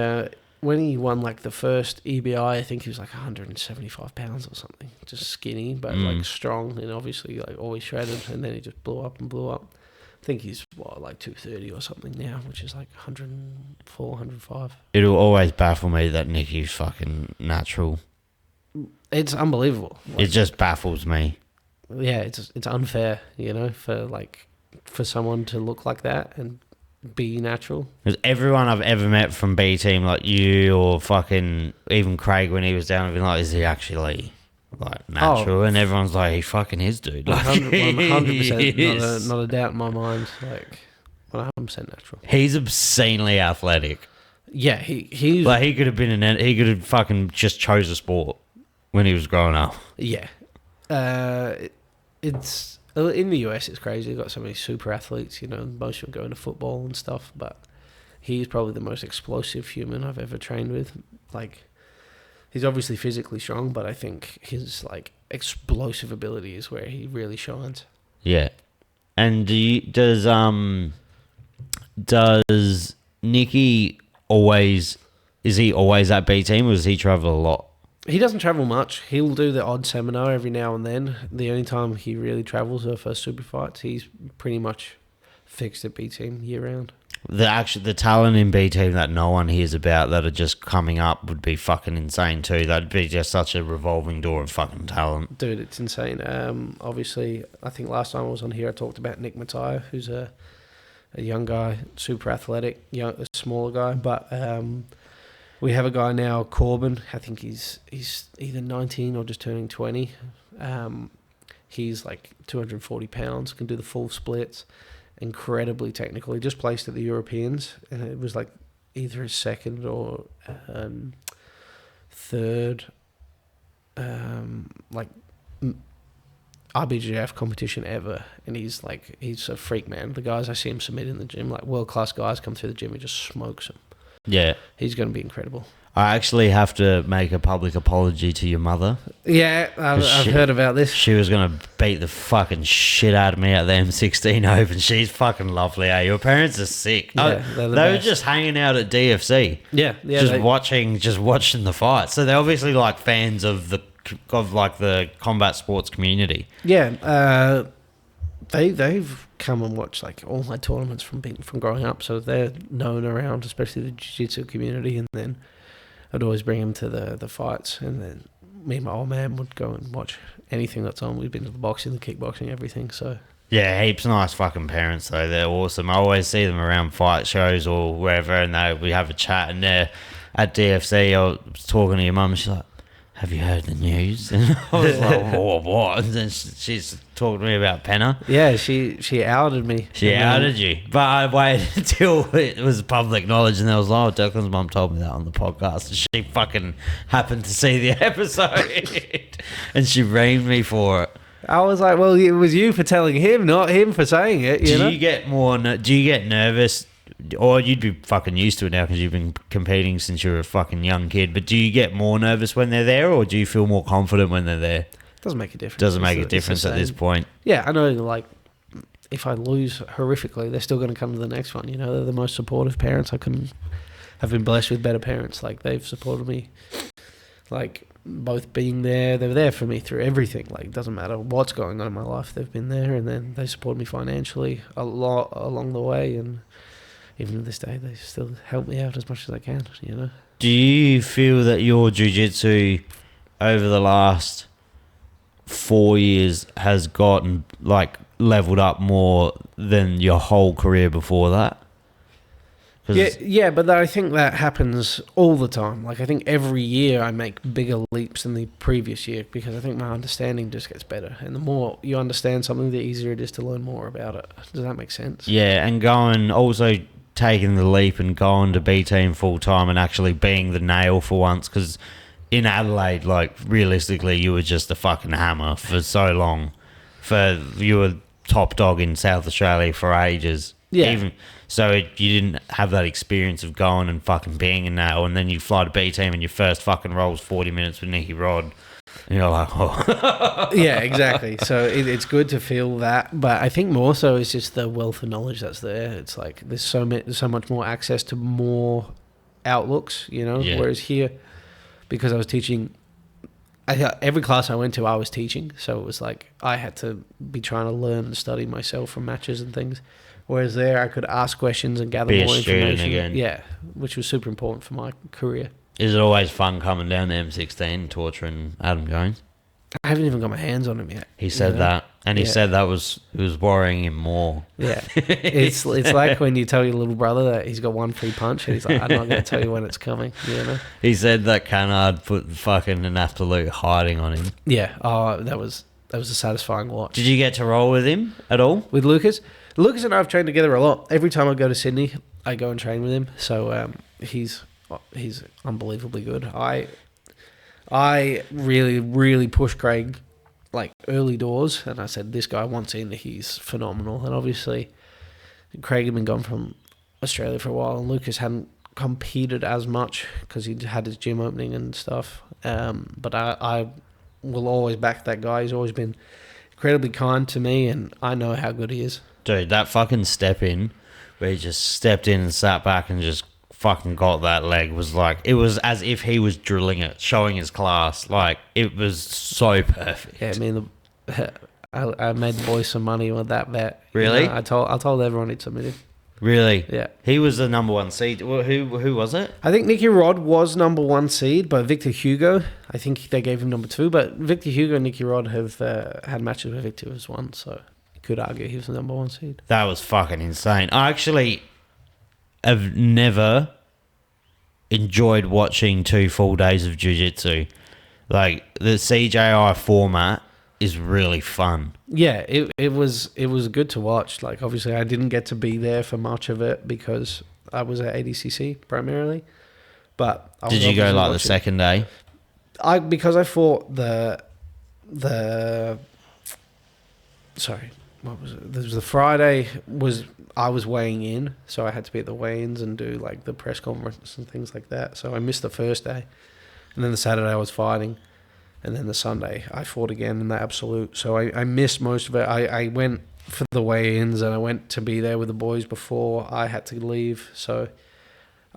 when he won like the first EBI, I think he was like 175 pounds or something, just skinny but like strong and obviously like always shredded. And then he just blew up. I think he's like 230 or something now, which is like 104, 105. It'll always baffle me that Nicky's fucking natural. It's unbelievable. It just baffles me. Yeah, it's unfair, you know, for someone to look like that and be natural. Because everyone I've ever met from B Team, like you or fucking even Craig when he was down, I've been like, is he actually like natural? And everyone's like, he fucking is, dude. Like, 100%, not a doubt in my mind. Like 100% natural. He's obscenely athletic. Yeah, he's like he could have fucking just chose a sport when he was growing up. Yeah, it's in the US. It's crazy. They've got so many super athletes. You know, most of them go into football and stuff. But he's probably the most explosive human I've ever trained with. Like, he's obviously physically strong, but I think his like explosive ability is where he really shines. Yeah, and does Nicky always? Is he always at B Team, or does he travel a lot? He doesn't travel much. He'll do the odd seminar every now and then. The only time he really travels are for super fights. He's pretty much fixed at B Team year round. The talent in B Team that no one hears about that are just coming up would be fucking insane too. That'd be just such a revolving door of fucking talent. Dude, it's insane. Obviously, I think last time I was on here, I talked about Nick Mattia, who's a young guy, super athletic, a smaller guy, but we have a guy now, Corbin. I think he's either 19 or just turning 20. He's like 240 pounds, can do the full splits, incredibly technical. He just placed at the Europeans, and it was like either his second or third IBJJF competition ever. And he's a freak, man. The guys I see him submit in the gym, like world-class guys come through the gym, he just smokes them. Yeah. he's going to be incredible. I actually have to make a public apology to your mother. Yeah, I've heard about this. She was going to beat the fucking shit out of me at the M16 Open. She's fucking lovely, eh? Your parents are sick. Yeah, They were best. just hanging out at DFC. Yeah, just watching the fight. So they're obviously like fans of the combat sports community. Yeah, they've come and watched like all my tournaments from growing up, so they're known around, especially the jiu-jitsu community. And then I'd always bring them to the fights, and then me and my old man would go and watch anything that's on. We've been to the boxing, the kickboxing, everything. So yeah, heaps of nice fucking parents though. They're awesome. I always see them around fight shows or wherever, and we have a chat. And they're at DFC. I was talking to your mum. She's like, "Have you heard the news?" And I was like, what? And then she's talking to me about Pena. Yeah, she outed me. She outed you. But I waited until it was public knowledge, and there was like, oh, Declan's mum told me that on the podcast. And she fucking happened to see the episode. And she reamed me for it. I was like, well, it was you for telling him, not him for saying it. Do you get nervous? Or you'd be fucking used to it now because you've been competing since you were a fucking young kid. But do you get more nervous when they're there, or do you feel more confident when they're there? Doesn't make a difference. Doesn't make a difference at this point. Yeah, I know, like, if I lose horrifically, they're still going to come to the next one. You know, they're the most supportive parents. I couldn't have been blessed with better parents. Like, they've supported me, like, both being there. They were there for me through everything. Like, it doesn't matter what's going on in my life. They've been there, and then they support me financially a lot along the way. And even to this day, they still help me out as much as I can, you know. Do you feel that your jiu-jitsu over the last 4 years has gotten, like, leveled up more than your whole career before that? Yeah, but I think that happens all the time. Like, I think every year I make bigger leaps than the previous year because I think my understanding just gets better. And the more you understand something, the easier it is to learn more about it. Does that make sense? Yeah, and taking the leap and going to B team full time and actually being the nail for once, because in Adelaide, like, realistically, you were just a fucking hammer for so long. You were top dog in South Australia for ages. Yeah. You didn't have that experience of going and fucking being a nail, and then you fly to B team and your first fucking roll's 40 minutes with Nicky Rod. And you're like, oh. Yeah, exactly. So it's good to feel that, but I think more so it's just the wealth of knowledge that's there. It's like there's so much more access to more outlooks, you know. Yeah. Whereas here, because I was teaching, every class I went to, I was teaching, so it was like I had to be trying to learn and study myself from matches and things. Whereas there, I could ask questions and gather more information. Again. Yeah, which was super important for my career. Is it always fun coming down the M16 and torturing Adam Jones? I haven't even got my hands on him yet. He said that, and he said that it was worrying him more. Yeah, it's like when you tell your little brother that he's got one free punch, and he's like, "I'm not going to tell you when it's coming." You know. He said that Canard put fucking an absolute hiding on him. Yeah. Oh, that was a satisfying watch. Did you get to roll with him at all? With Lucas? Lucas and I have trained together a lot. Every time I go to Sydney, I go and train with him. So he's unbelievably good. I really, really pushed Craig, like, early doors, and I said, this guy wants in, he's phenomenal. And obviously, Craig had been gone from Australia for a while, and Lucas hadn't competed as much because he had his gym opening and stuff. But I will always back that guy. He's always been incredibly kind to me, and I know how good he is. Dude, that fucking step in, where he just stepped in and sat back and just fucking got that leg, was like, it was as if he was drilling it, showing his class. Like, it was so perfect. Yeah, I mean, I made the boys some money with that bet. Really? You know, I told everyone he'd submitted. Really? Yeah. He was the number one seed. Who was it? I think Nicky Rod was number one seed, but Victor Hugo, I think they gave him number two. But Victor Hugo and Nicky Rod have had matches where Victor was one, so you could argue he was the number one seed. That was fucking insane. I actually have never enjoyed watching 2 full days of jiu-jitsu. Like, the CJI format is really fun. Yeah, it was good to watch. Like, obviously I didn't get to be there for much of it because I was at ADCC primarily. But did you go like the second day? Because I fought what was it? There was the Friday I was weighing in, so I had to be at the weigh-ins and do like the press conference and things like that. So I missed the first day, and then the Saturday I was fighting, and then the Sunday I fought again in the absolute. So I missed most of it. I went for the weigh-ins and I went to be there with the boys before I had to leave. So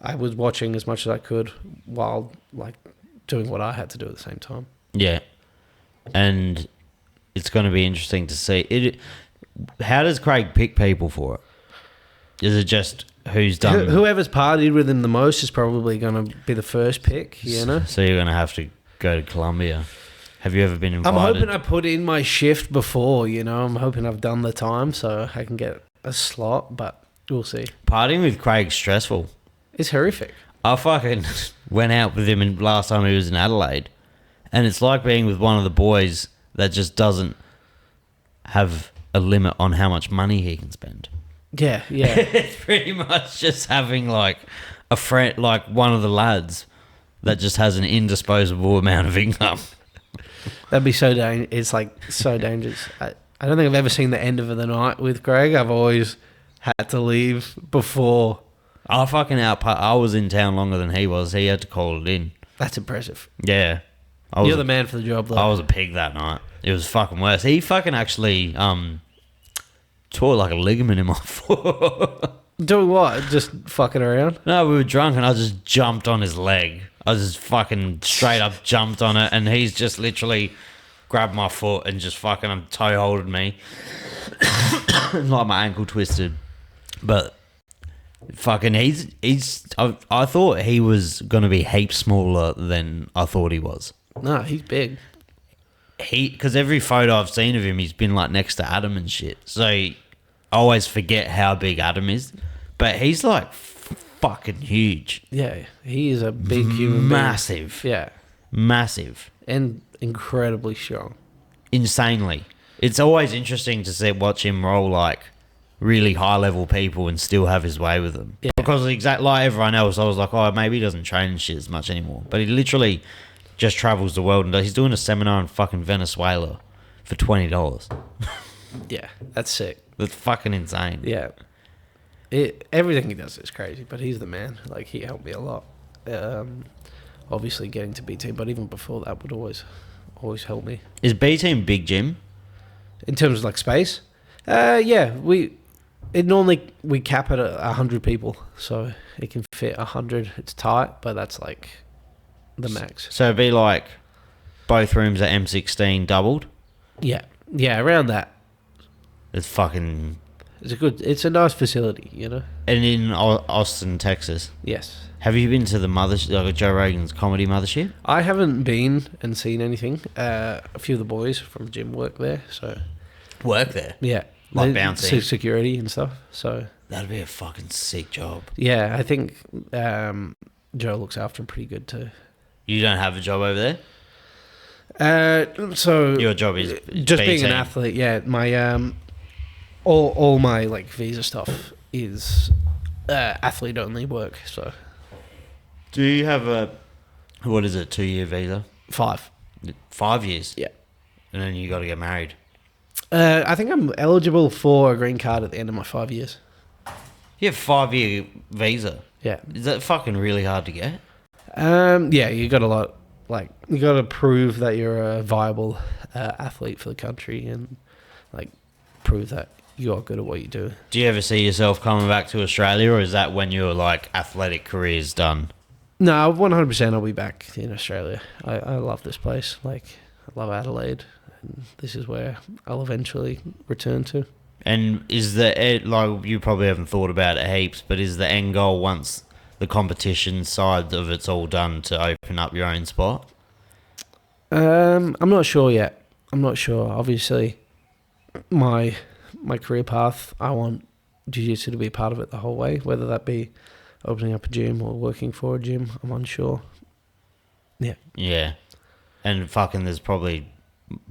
I was watching as much as I could while like doing what I had to do at the same time. Yeah, and it's going to be interesting to see it. How does Craig pick people for it? Is it just who's done? Whoever's partied with him the most is probably going to be the first pick, you know? So you're going to have to go to Colombia. Have you ever been invited? I'm hoping I put in my shift before, you know? I'm hoping I've done the time so I can get a slot, but we'll see. Partying with Craig's stressful. It's horrific. I fucking went out with him last time he was in Adelaide, and it's like being with one of the boys that just doesn't have a limit on how much money he can spend. Yeah. It's pretty much just having like a friend, like one of the lads that just has an indisposable amount of income. That'd be so dangerous. It's like so dangerous. I don't think I've ever seen the end of the night with Greg. I've always had to leave before. I was in town longer than he was. He had to call it in. That's impressive. Yeah. You're the man for the job, though. I was a pig that night. It was fucking worse. He fucking actually tore like a ligament in my foot. Doing what? Just fucking around? No, we were drunk and I just jumped on his leg. I just fucking straight up jumped on it, and he's just literally grabbed my foot and just fucking toe holded me. Like my ankle twisted. But fucking I thought he was going to be heaps smaller than I thought he was. No, he's big. Because every photo I've seen of him, he's been like next to Adam and shit. So I always forget how big Adam is. But he's like fucking huge. Yeah, he is a big human being. Massive. Yeah. Massive. And incredibly strong. Insanely. It's always interesting to watch him roll like really high level people and still have his way with them. Yeah. Because exactly like everyone else, I was like, oh, maybe he doesn't train and shit as much anymore. But he literally just travels the world, and he's doing a seminar in fucking Venezuela for $20. Yeah, that's sick. That's fucking insane. Yeah. Everything he does is crazy, but he's the man. Like, he helped me a lot. Obviously getting to B team, but even before that would always help me. Is B team big gym? In terms of like space? Yeah, we cap it at 100 people, so it can fit 100. It's tight, but that's like the max. So it'd be like both rooms at M16 doubled? Yeah, around that. It's fucking... It's a nice facility, you know? And in Austin, Texas? Yes. Have you been to the mothership, like Joe Rogan's comedy mothership? I haven't been and seen anything. A few of the boys from the gym work there, so... Work there? Yeah. Like bouncing? Security and stuff, so... That'd be a fucking sick job. Yeah, I think Joe looks after him pretty good too. You don't have a job over there? So... Your job is just being an athlete, yeah. My... All my like visa stuff is athlete only work. So, do you have a 2-year visa? 5. 5 years. Yeah, and then you got to get married. I think I'm eligible for a green card at the end of my 5 years. You have 5-year visa. Yeah, is that fucking really hard to get? Yeah, you got a lot. Like you got to prove that you're a viable athlete for the country and like prove that you are good at what you do. Do you ever see yourself coming back to Australia, or is that when your like athletic career's done? No, 100% I'll be back in Australia. I love this place. Like, I love Adelaide, and this is where I'll eventually return to. And is like you probably haven't thought about it heaps, but is the end goal once the competition side of it's all done to open up your own spot? I'm not sure yet. I'm not sure. Obviously, my career path, I want Jiu-Jitsu to be a part of it the whole way, whether that be opening up a gym or working for a gym. I'm unsure. Yeah. And fucking there's probably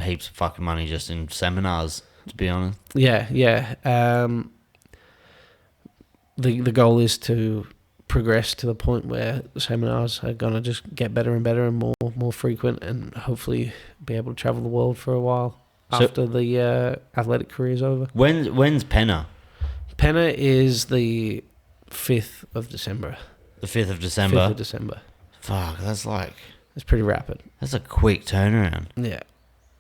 heaps of fucking money just in seminars, to be honest. Yeah. The goal is to progress to the point where the seminars are going to just get better and better and more frequent, and hopefully be able to travel the world for a while. after the athletic career is over. When's Pena? Pena is the 5th of December. The 5th of December? 5th of December. Fuck, that's like... It's pretty rapid. That's a quick turnaround. Yeah.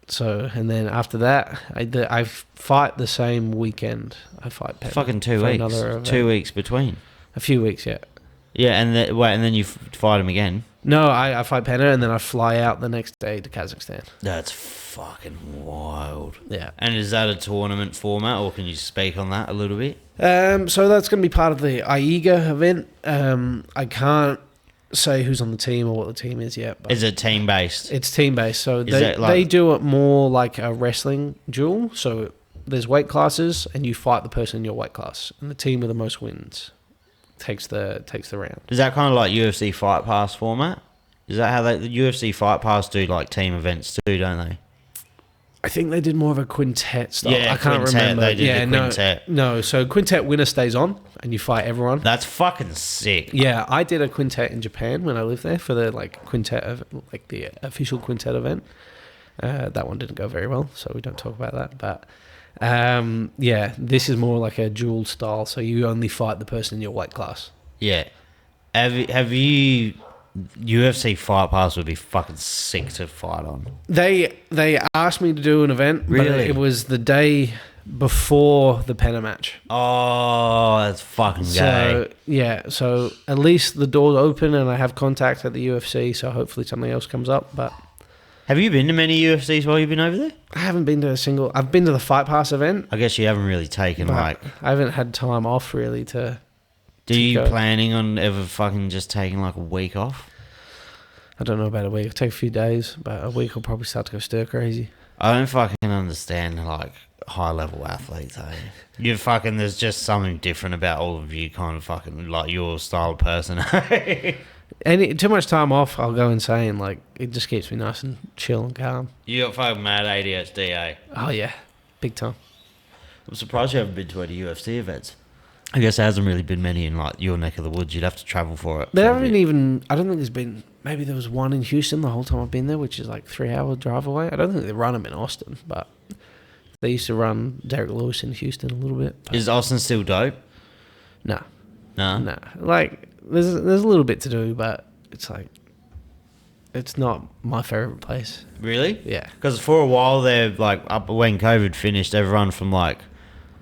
So, and then after that, I fight the same weekend. I fight Pena. Fucking 2 weeks. 2 weeks between. A few weeks, yeah. Yeah, and then you fight him again? No, I fight Pena, and then I fly out the next day to Kazakhstan. That's fucking wild. Yeah. And is that a tournament format, or can you speak on that a little bit? So that's going to be part of the IEGA event. I can't say who's on the team or what the team is yet. But is it team-based? it's team-based. So they do it more like a wrestling duel. So there's weight classes, and you fight the person in your weight class. And the team with the most wins takes the round. Is that kind of like UFC Fight Pass format? Is that how the UFC Fight Pass do like team events too, don't they? I think they did more of a quintet style. Yeah, I can't quintet, remember. they did the quintet. No, so quintet winner stays on, and you fight everyone. That's fucking sick. Yeah, I did a quintet in Japan when I lived there for the the official quintet event. That one didn't go very well, so we don't talk about that. But yeah, this is more like a dual style, so you only fight the person in your weight class. Yeah. Have you... UFC Fight Pass would be fucking sick to fight on. They asked me to do an event, really? But it was the day before the Pena match. Oh, that's fucking gay. So at least the door's open and I have contact at the UFC, so hopefully something else comes up. But have you been to many UFCs while you've been over there? I haven't been to a single. I've been to the Fight Pass event. I guess you haven't really taken I haven't had time off really to... Do you planning on ever fucking just taking like a week off? I don't know about a week. It'll take a few days, but a week will probably start to go stir crazy. I don't fucking understand like high level athletes, You fucking, there's just something different about all of you kind of fucking like your style of person. Too much time off, I'll go insane. Like, it just keeps me nice and chill and calm. You got fucking mad ADHD, eh? Oh yeah, big time. I'm surprised you haven't been to any UFC events. I guess there hasn't really been many in like your neck of the woods. You'd have to travel for it. There haven't even... I don't think there's been... Maybe there was one in Houston the whole time I've been there, which is like 3-hour drive away. I don't think they run them in Austin, but they used to run Derek Lewis in Houston a little bit. Is Austin still dope? No. No? Like, there's a little bit to do, but it's like... It's not my favourite place. Really? Yeah. Because for a while there, like up when COVID finished, everyone from like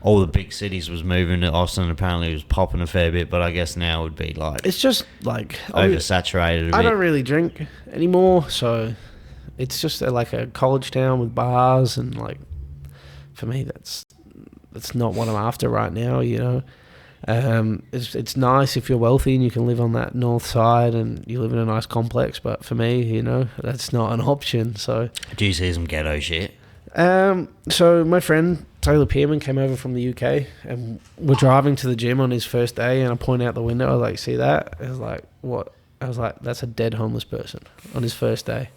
all the big cities was moving to Austin. Apparently it was popping a fair bit, but I guess now it would be like... It's just like... oversaturated a bit. I don't really drink anymore, so it's just like a college town with bars, and like, for me, that's not what I'm after right now, you know. It's nice if you're wealthy and you can live on that north side and you live in a nice complex, but for me, you know, that's not an option. So do you see some ghetto shit? So my friend Taylor Pearman came over from the UK, and we're driving to the gym on his first day, and I point out the window. I was like, "See that?" I was like, "What?" I was like, "That's a dead homeless person on his first day."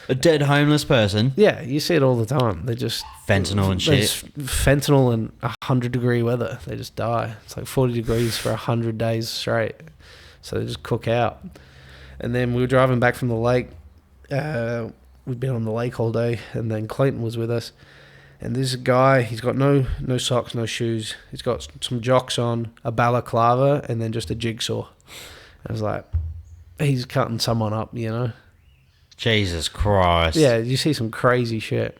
A dead homeless person? Yeah, you see it all the time. They just... Fentanyl and shit. Fentanyl and 100-degree weather. They just die. It's like 40 degrees for 100 days straight. So they just cook out. And then we were driving back from the lake. We'd been on the lake all day, and then Clayton was with us. And this guy, he's got no socks, no shoes. He's got some jocks on, a balaclava, and then just a jigsaw. I was like, he's cutting someone up, you know? Jesus Christ. Yeah, you see some crazy shit.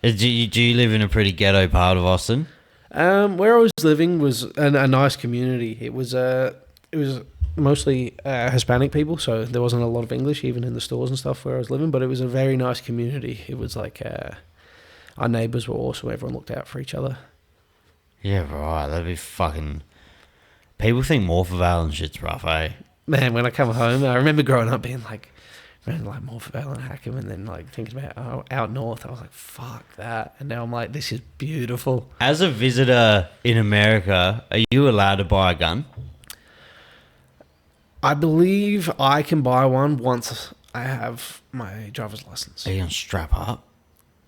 Do you live in a pretty ghetto part of Austin? Where I was living was a nice community. It was mostly Hispanic people, so there wasn't a lot of English even in the stores and stuff where I was living, but it was a very nice community. It was like our neighbours were awesome. Everyone looked out for each other. Yeah, right. That'd be fucking... People think Morphevale and shit's rough, eh? Man, when I come home, I remember growing up being like... like Morphevale and Hackham, and then like thinking about out north, I was like, fuck that. And now I'm like, this is beautiful. As a visitor in America, are you allowed to buy a gun? I believe I can buy one once I have my driver's license. Are you gonna strap up?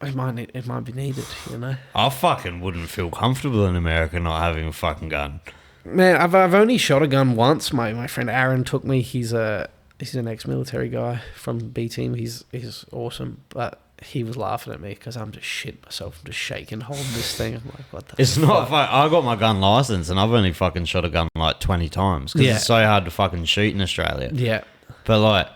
It might be needed, you know. I fucking wouldn't feel comfortable in America not having a fucking gun. Man, I've only shot a gun once. My friend Aaron took me. He's an ex-military guy from B team. He's awesome, but he was laughing at me because I'm just shitting myself. I'm just shaking, holding this thing. I'm like, what the It's fuck? not. I got my gun license and I've only fucking shot a gun like 20 times because Yeah. it's so hard to fucking shoot in Australia. Yeah. But like,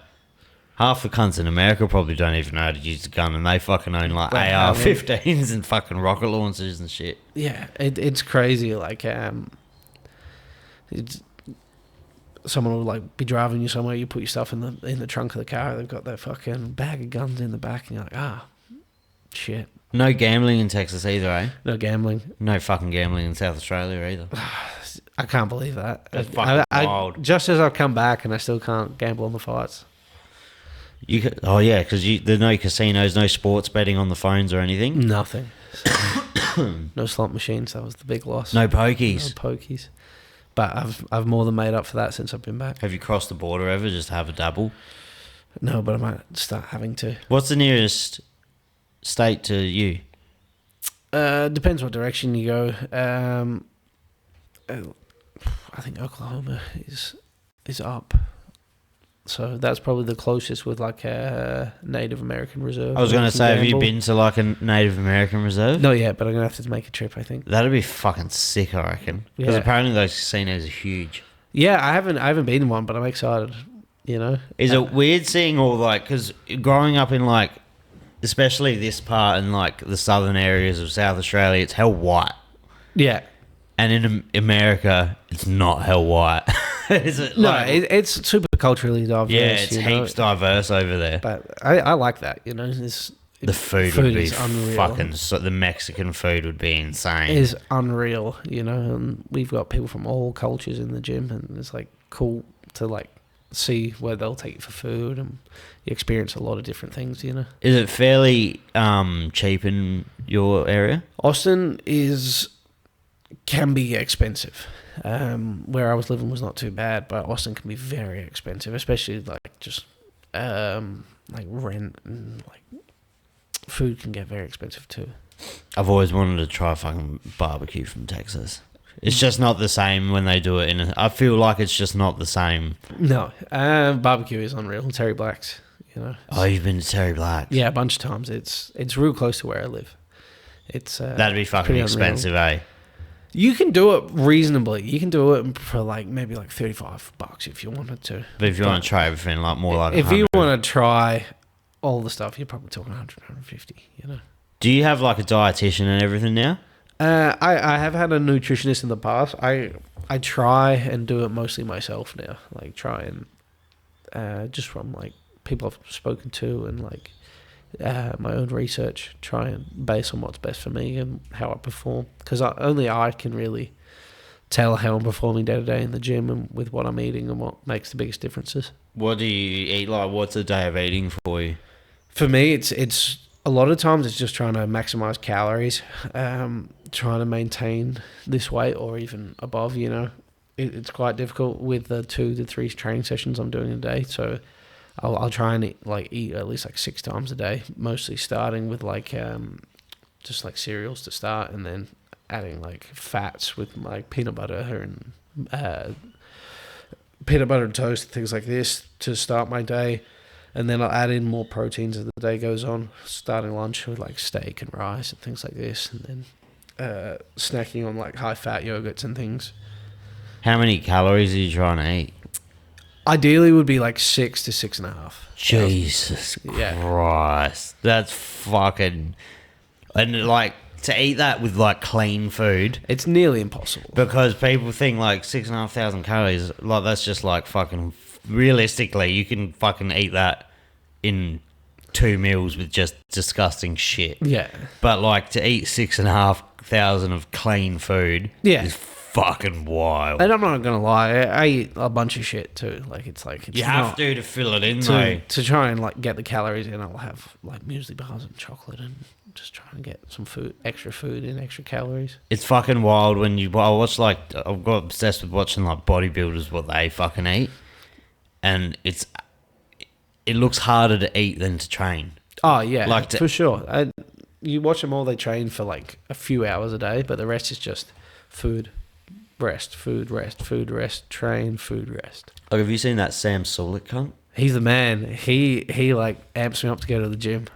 half the cunts in America probably don't even know how to use a gun, and they fucking own like They have 'em. AR-15s and fucking rocket launchers and shit. Yeah, it's crazy. Like, it's, someone will like be driving you somewhere. You put your stuff in the trunk of the car. They've got their fucking bag of guns in the back, and you're like, shit. No gambling in Texas either, eh? No gambling. No fucking gambling in South Australia either. I can't believe that. That's fucking wild. Just as I've come back, and I still can't gamble on the fights. Oh yeah, because there's no casinos, no sports betting on the phones or anything. Nothing. No slot machines. That was the big loss. No pokies. No pokies. But I've more than made up for that since I've been back. Have you crossed the border ever just to have a dabble? No, but I might start having to. What's the nearest state to you? Depends what direction you go. I think Oklahoma is up. So that's probably the closest with like a Native American reserve. I was going to say, have you gamble. been to like a Native American reserve? Not yet, but I'm going to have to make a trip, I think. That'd be fucking sick, I reckon. Because Yeah. apparently those casinos are huge. Yeah, I haven't been in one, but I'm excited, you know. Is it weird seeing all like, because growing up in like, especially this part and like the southern areas of South Australia, it's hell white. Yeah. And in America, it's not hell white. Is it? No, Like, it's super culturally diverse. yeah, it's you know, heaps diverse over there. But I like that, you know. The food would be is unreal. fucking... So the Mexican food would be insane. Is unreal, you know. And we've got people from all cultures in the gym, and it's like cool to like see where they'll take you for food, and you experience a lot of different things, you know. Is it fairly cheap in your area? Austin can be expensive. Where I was living was not too bad, but Austin can be very expensive, especially like just like rent and like food can get very expensive too. I've always wanted to try fucking barbecue from Texas. It's just not the same when they do it I feel like it's just not the same. No, barbecue is unreal. Terry Black's, you know. Oh, you've been to Terry Black? Yeah, a bunch of times. It's real close to where I live. It's That'd be fucking pretty expensive, unreal. eh? You can do it reasonably. You can do it for like maybe like $35 if you wanted to. But if you want to try everything, like more like if 100. you want to try all the stuff, you're probably talking 100, 150, you know. Do you have like a dietitian and everything now? I have had a nutritionist in the past. I try and do it mostly myself now. Like try and just from like people I've spoken to and like my own research, try and base on what's best for me and how I perform. Because only I can really tell how I'm performing day to day in the gym and with what I'm eating and what makes the biggest differences. What do you eat? Like, what's a day of eating for you? For me, it's a lot of times it's just trying to maximize calories, trying to maintain this weight or even above, you know. It's quite difficult with the 2 to 3 training sessions I'm doing a day. So I'll try and eat at least like 6 times a day, mostly starting with like just like cereals to start and then adding like fats with like peanut butter and toast, things like this to start my day. And then I'll add in more proteins as the day goes on, starting lunch with like steak and rice and things like this, and then snacking on like high-fat yogurts and things. How many calories are you trying to eat? Ideally would be like 6 to 6.5. Jesus Yeah. Christ. That's fucking... And like, to eat that with like clean food... It's nearly impossible. Because people think like 6,500 calories, like that's just like fucking... Realistically, you can fucking eat that in 2 meals with just disgusting shit. Yeah. But like to eat 6,500 of clean food is fucking wild. And I'm not gonna lie, I eat a bunch of shit too. Like it's you have to fill it in though. To try and like get the calories in, I'll have like muesli bars and chocolate and just trying to get some food, extra food and extra calories. It's fucking wild when I watch like I've got obsessed with watching like bodybuilders what they fucking eat. And it looks harder to eat than to train. Oh, yeah, like for sure. You watch them all, they train for like a few hours a day, but the rest is just food, rest, food, rest, food, rest, train, food, rest. Like, have you seen that Sam Sulek cunt? He's the man. He like amps me up to go to the gym.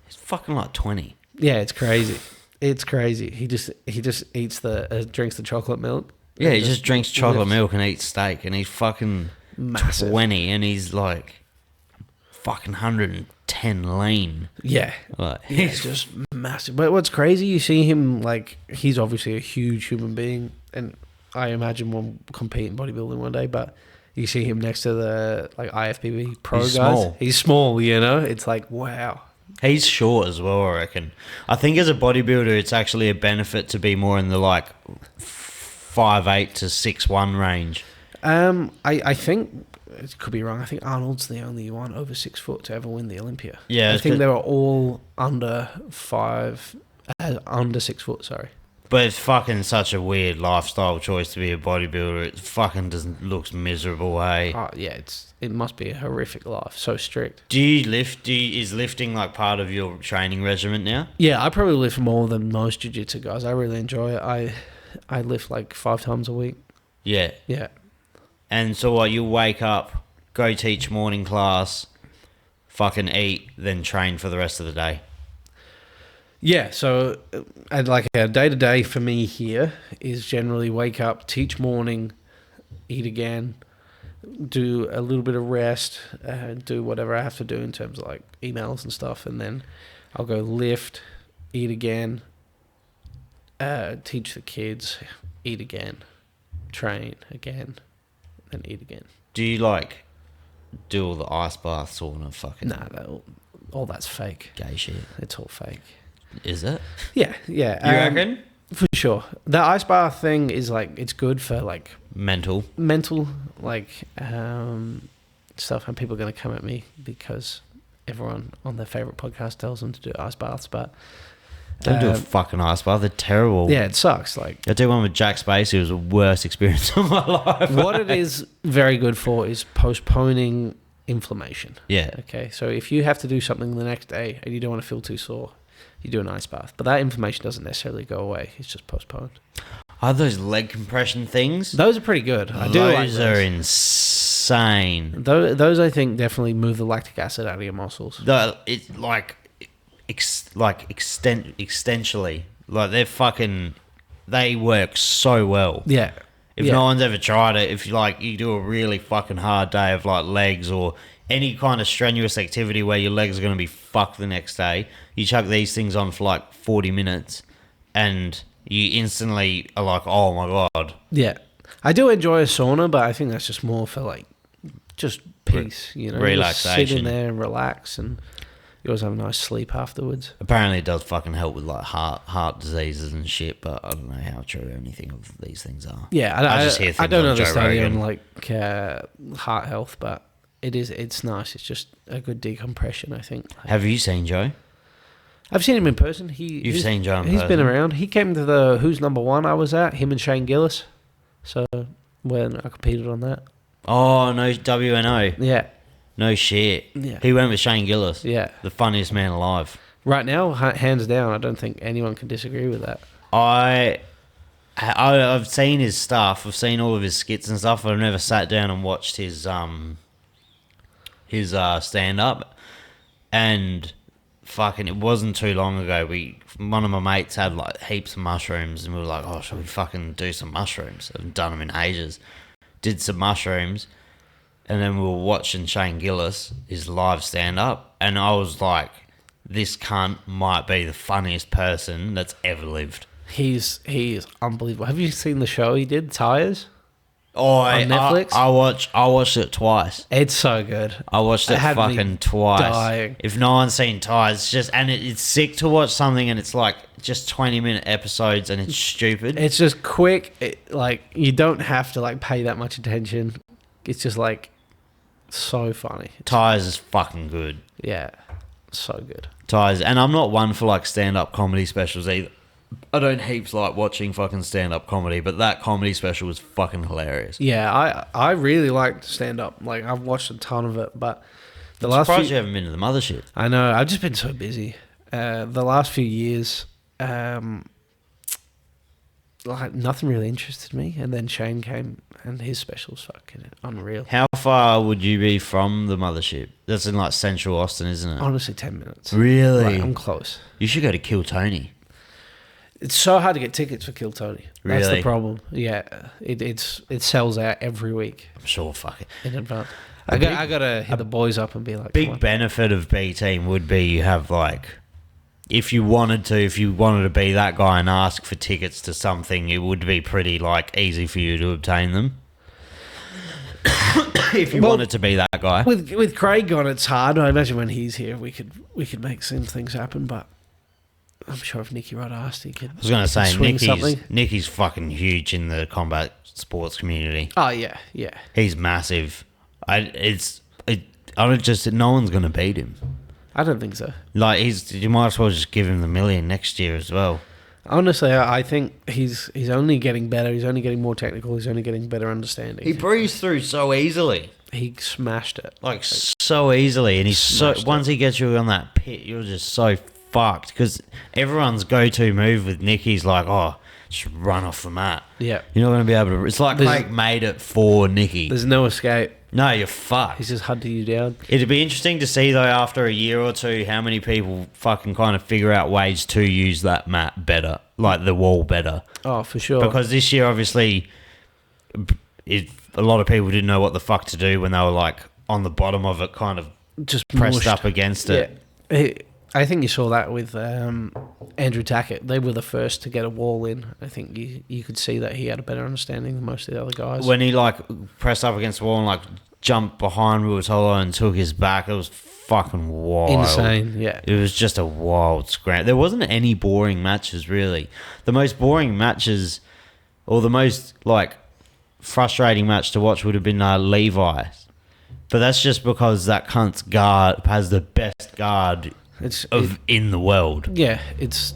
He's fucking like 20. Yeah, it's crazy. It's crazy. He just eats drinks the chocolate milk. Yeah, he just drinks chocolate milk and eats steak, and he's fucking Massive. 20, and he's like fucking 110 lean. Yeah. Like, He's just massive. But what's crazy, you see him, like, he's obviously a huge human being, and I imagine will compete in bodybuilding one day, but you see him next to the, like, IFBB pro He's guys. small. He's small, you know? It's like, wow. he's short as well, I reckon. I think as a bodybuilder, it's actually a benefit to be more in the like 5'8" to 6'1" range. I think, it could be wrong, I think Arnold's the only one over 6 foot to ever win the Olympia. Yeah, I think they were all under 6 foot, sorry. But it's fucking such a weird lifestyle choice to be a bodybuilder. It fucking looks miserable, hey? Oh, yeah, it must be a horrific life, so strict. Do you lift? Is lifting like part of your training regimen now? Yeah, I probably lift more than most jiu-jitsu guys. I really enjoy it. I lift like 5 times a week. Yeah. Yeah. And so what, you wake up, go teach morning class, fucking eat, then train for the rest of the day? Yeah, so I'd like a day-to-day for me here is generally wake up, teach morning, eat again, do a little bit of rest, do whatever I have to do in terms of like emails and stuff, and then I'll go lift, eat again, teach the kids, eat again, train again, and eat again. Do you like do all the ice baths, sauna, fucking Nah, all that's fake. gay shit? It's all fake. Is it? Yeah. You reckon? For sure. The ice bath thing is like, it's good for like Mental. like stuff, and people are going to come at me because everyone on their favorite podcast tells them to do ice baths, but Don't do a fucking ice bath. They're terrible. yeah, it sucks. Like, I did one with Jack Spacey. It was the worst experience of my life. what it is very good for is postponing inflammation. Yeah. Okay, so if you have to do something the next day and you don't want to feel too sore, you do an ice bath, but that inflammation doesn't necessarily go away. It's just postponed. Are those leg compression things? Those are pretty good. I do like Those are those. insane. Those I think definitely move the lactic acid out of your muscles. It's like extensionally. Like they're fucking. They work so well. Yeah. If no one's ever tried it, if you do a really fucking hard day of like legs or any kind of strenuous activity where your legs are going to be fucked the next day, you chuck these things on for like 40 minutes and you instantly are like, oh my God. Yeah. I do enjoy a sauna, but I think that's just more for like just peace, you know. Relaxation. Just sit in there and relax, and you always have a nice sleep afterwards. Apparently it does fucking help with like heart diseases and shit, but I don't know how true anything of these things are. Yeah, I just hear I things don't on Joe understand Rogan. like heart health, but it's nice. It's just a good decompression, I think. Have you seen Joe? I've seen him in person. You've seen Joe in He's been person? around. He came to the Who's Number One I was at, him and Shane Gillis. So when I competed on that. Oh, no, WNO. Yeah. No shit. Yeah. He went with Shane Gillis. Yeah. The funniest man alive. Right now, hands down, I don't think anyone can disagree with that. I've seen his stuff. I've seen all of his skits and stuff. I've never sat down and watched his stand up. And fucking, it wasn't too long ago. One of my mates had like heaps of mushrooms, and we were like, "Oh, should we fucking do some mushrooms?" I haven't done them in ages. Did some mushrooms, and then we were watching Shane Gillis, his live stand up, and I was like, "This cunt might be the funniest person that's ever lived." He is unbelievable. Have you seen the show he did, Tires? Oh, On Netflix? I watched it twice. It's so good. I watched it had me fucking twice. dying. If no one's seen Ties, it's just, and it's sick to watch something and it's like just 20-minute episodes and it's stupid. It's just quick. Like, you don't have to like pay that much attention. It's just like so funny. Ties is fucking good. Yeah, so good. Ties, and I'm not one for like stand-up comedy specials either. I don't heaps like watching fucking stand-up comedy, but that comedy special was fucking hilarious. Yeah, I really like stand up. Like, I've watched a ton of it, but the I'm last surprised few, you haven't been to the mothership. I know, I've just been so busy. The last few years, like nothing really interested me. And then Shane came, and his special was fucking unreal. How far would you be from the mothership? That's in like central Austin, isn't it? Honestly, 10 minutes. Really? Like, I'm close. You should go to Kill Tony. It's so hard to get tickets for Kill Tony. That's Really? the problem. Yeah, it sells out every week I'm sure. Fuck it. in advance. I gotta hit the boys up and be like, come Big on. benefit of B team would be you have like, if you wanted to be that guy and ask for tickets to something, it would be pretty like easy for you to obtain them. If you wanted to be that guy. With Craig gone, it's hard. I imagine when he's here, we could make some things happen. But I'm sure if Nicky Rod asked, he could. I was going to say, swing something. Nicky's fucking huge in the combat sports community. Oh yeah. He's massive. No one's going to beat him. I don't think so. Like you might as well just give him the $1 million next year as well. Honestly, I think he's only getting better. He's only getting more technical. He's only getting better understanding. He breezed through so easily. He smashed it. Like so easily, and he's so Smashed once he gets you on that pit, you're just so fucked because everyone's go-to move with Nicky's like, oh, just run off the mat. Yeah. You're not going to be able to. It's like Craig made it for Nicky. There's no escape. No, you're fucked. He's just hunting you down. It'd be interesting to see though after a year or two how many people fucking kind of figure out ways to use that mat better, like the wall better. Oh, for sure. Because this year, obviously, a lot of people didn't know what the fuck to do when they were like on the bottom of it, kind of just pressed mushed up against it. Yeah. I think you saw that with Andrew Tackett. They were the first to get a wall in. I think you could see that he had a better understanding than most of the other guys. When he like pressed up against the wall and like jumped behind Ruotolo and took his back, it was fucking wild. Insane, yeah. It was just a wild scram. There wasn't any boring matches really. The most boring matches, or the most like frustrating match to watch would have been Levi. But that's just because that cunt's guard has the best guard in the world. Yeah, it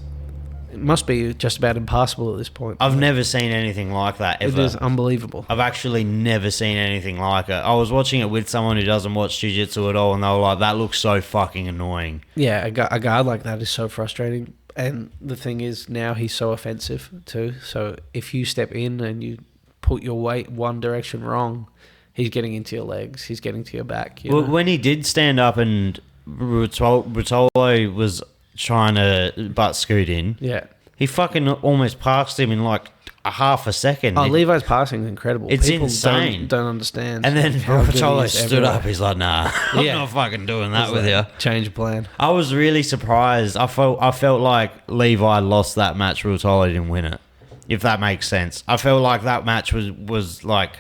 must be just about impossible at this point. I've never seen anything like that ever. It is unbelievable. I've actually never seen anything like it. I was watching it with someone who doesn't watch jiu-jitsu at all, and they were like, that looks so fucking annoying. Yeah, a guard like that is so frustrating. And the thing is, now he's so offensive too. So if you step in and you put your weight one direction wrong, he's getting into your legs, he's getting to your back. Well, when he did stand up and Ruotolo was trying to butt scoot in, yeah, he fucking almost passed him in like a half a second. Oh, Levi's passing is incredible. It's People insane. Don't understand. And then how good he Ruotolo is stood everywhere. up. He's like, nah, I'm not fucking doing that with you. Change of plan. I was really surprised. I felt like Levi lost that match. Ruotolo didn't win it. If that makes sense. I felt like that match was like...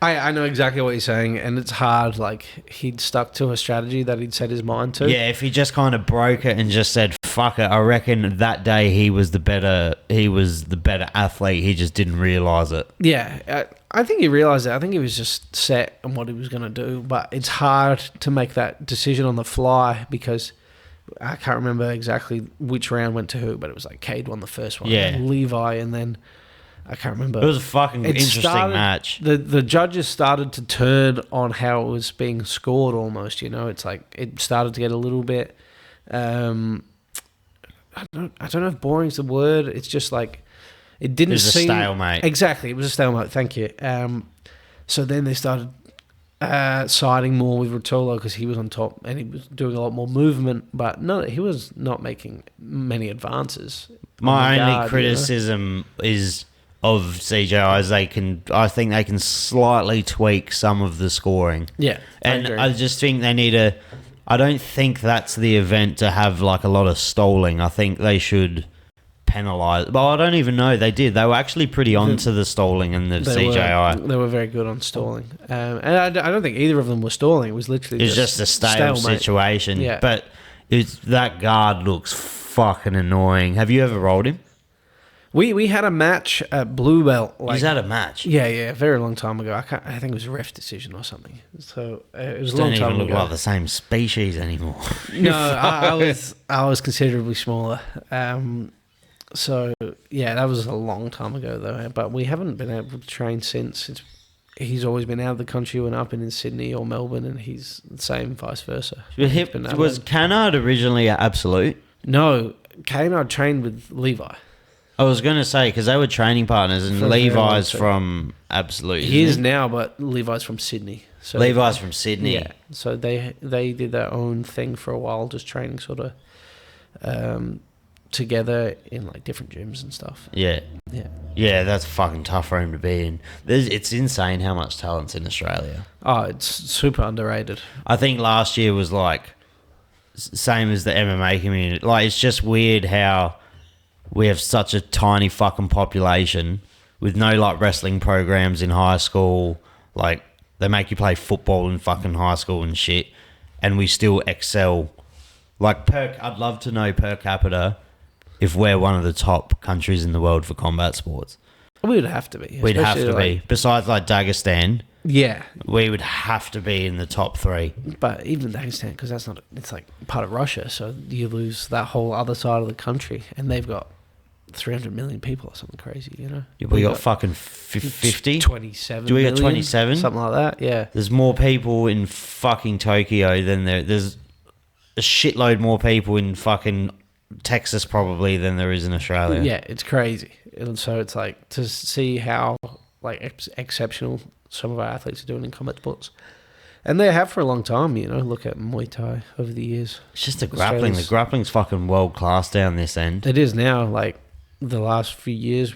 I know exactly what you're saying, and it's hard. Like, he'd stuck to a strategy that he'd set his mind to. Yeah, if he just kind of broke it and just said, fuck it, I reckon that day he was the better athlete. He just didn't realise it. Yeah, I think he realised it. I think he was just set on what he was going to do, but it's hard to make that decision on the fly because I can't remember exactly which round went to who, but it was like Cade won the first one. Yeah. Levi, and then... I can't remember. It was a fucking interesting match. The judges started to turn on how it was being scored almost, you know. It's like it started to get a little bit I don't know if boring's the word. It's just like it didn't seem... It was a stalemate. Exactly, it was a stalemate, thank you. So then they started siding more with Ruotolo because he was on top and he was doing a lot more movement, but no, he was not making many advances. My only criticism is of CJI is I think they can slightly tweak some of the scoring. Yeah, and I just think they need to... I don't think that's the event to have like a lot of stalling. I think they should penalise. Well, I don't even know. They did. They were actually pretty on to the stalling and the CJI. They were very good on stalling. And I don't think either of them were stalling. It was literally just a stale situation. Yeah. But that guard looks fucking annoying. Have you ever rolled him? We had a match at Blue Belt. He's had a match? Yeah, a very long time ago. I think it was a ref decision or something. So it was a long time ago. Don't even look like the same species anymore. No, I was considerably smaller. So yeah, that was a long time ago though. But we haven't been able to train since. He's always been out of the country when I've been in Sydney or Melbourne, and he's the same, vice versa. Was Cannard originally at Absolute? No, Cannard trained with Levi. I was going to say, because they were training partners, and For a very long Levi's time. from Absolute. He is isn't now, but Levi's from Sydney. So Levi's from Sydney. Yeah, so they did their own thing for a while, just training sort of together in like different gyms and stuff. Yeah. Yeah. Yeah, that's a fucking tough room to be in. It's insane how much talent's in Australia. Oh, it's super underrated. I think last year was like same as the MMA community. Like, it's just weird how we have such a tiny fucking population with no like wrestling programs in high school. Like, they make you play football in fucking high school and shit, and we still excel. Like, I'd love to know per capita if we're one of the top countries in the world for combat sports. We would have to be. We'd have especially, to be. Besides like Dagestan, Yeah, we would have to be in the top 3. but even Dagestan, because that's not. It's like part of Russia, so you lose that whole other side of the country, and they've got 300 million people or something crazy. You know, We got fucking 50? 27. Do we got million, 27? Something like that. Yeah. There's more people in fucking Tokyo than there's a shitload more people in fucking Texas probably than there is in Australia. Yeah, it's crazy, and so it's like to see how like exceptional some of our athletes are doing in combat sports, and they have for a long time. You know, look at Muay Thai over the years. It's just the grappling. The grappling's fucking world class down this end. It is now. Like the last few years,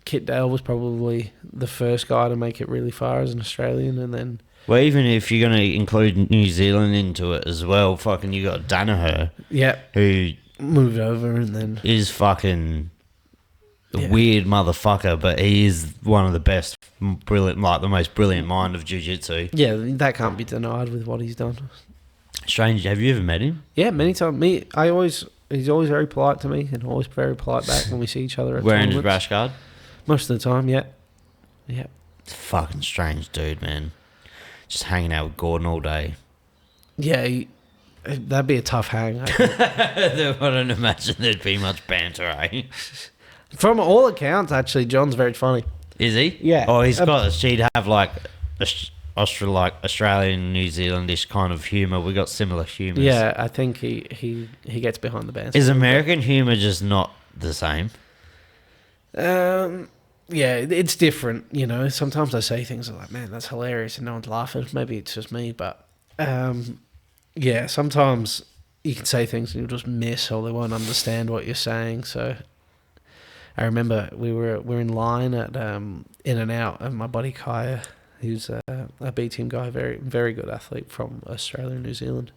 Kit Dale was probably the first guy to make it really far as an Australian, and then Well, even if you're going to include New Zealand into it as well, fucking you got Danaher, who moved over, and then is fucking a weird motherfucker, but he is one of the best, brilliant, like the most brilliant mind of jiu-jitsu. yeah, that can't be denied with what he's done. Strange, have you ever met him? Yeah, many times. He's always very polite to me, and always very polite back when we see each other at Wearing his tournaments. rash guard? Most of the time, yeah. Yeah. Fucking strange dude, man. Just hanging out with Gordon all day. Yeah, that'd be a tough hang. I think. I don't imagine there'd be much banter, eh? From all accounts, actually, John's very funny. Is he? Yeah. Oh, he's got. She'd have like Australian, New Zealandish kind of humour. We got similar humours. Yeah, I think he gets behind the bands. Is American humour just not the same? Yeah, it's different. You know, sometimes I say things like, "Man, that's hilarious," and no one's laughing. Maybe it's just me, but yeah, sometimes you can say things and you'll just miss, or they won't understand what you're saying. So I remember we're in line at In and Out, and my buddy Kaya, who's a B team guy, very very good athlete from Australia and New Zealand.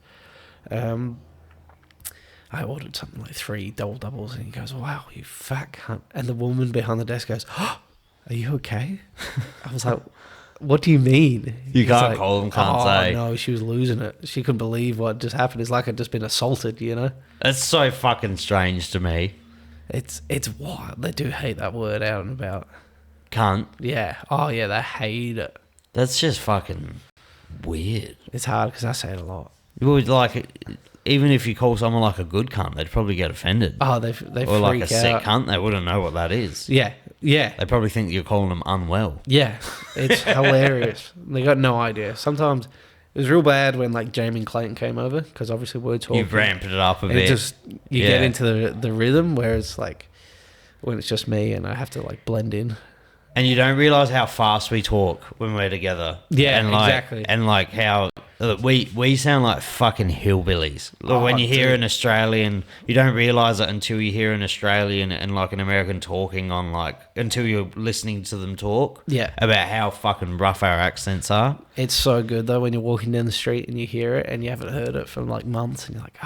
I ordered something like 3 doubles, and he goes, "Wow, you fat cunt!" And the woman behind the desk goes, "Oh, are you okay?" I was like, "What do you mean?" You He's can't like, call them, can't say. No, she was losing it. She couldn't believe what just happened. It's like I'd just been assaulted, you know? That's so fucking strange to me. It's wild. They do hate that word out and about. Cunt. Yeah. Oh, yeah, they hate it. That's just fucking weird. It's hard because I say it a lot. You would like, even if you call someone like a good cunt, they'd probably get offended. Oh, they freak Or like a sick out. cunt, they wouldn't know what that is. Yeah. Yeah. They probably think you're calling them unwell. Yeah. It's hilarious. They got no idea. Sometimes it was real bad when like Jamie and Clayton came over because obviously we're talking. You've ramped it up a and bit. it just you get into the rhythm, whereas like when it's just me and I have to like blend in. And you don't realise how fast we talk when we're together. Yeah, and like, exactly. And like how we sound like fucking hillbillies. Like when you hear an Australian, you don't realise it until you hear an Australian and like an American talking on like, until you're listening to them talk. Yeah. About how fucking rough our accents are. It's so good though when you're walking down the street and you hear it and you haven't heard it for like months and you're like,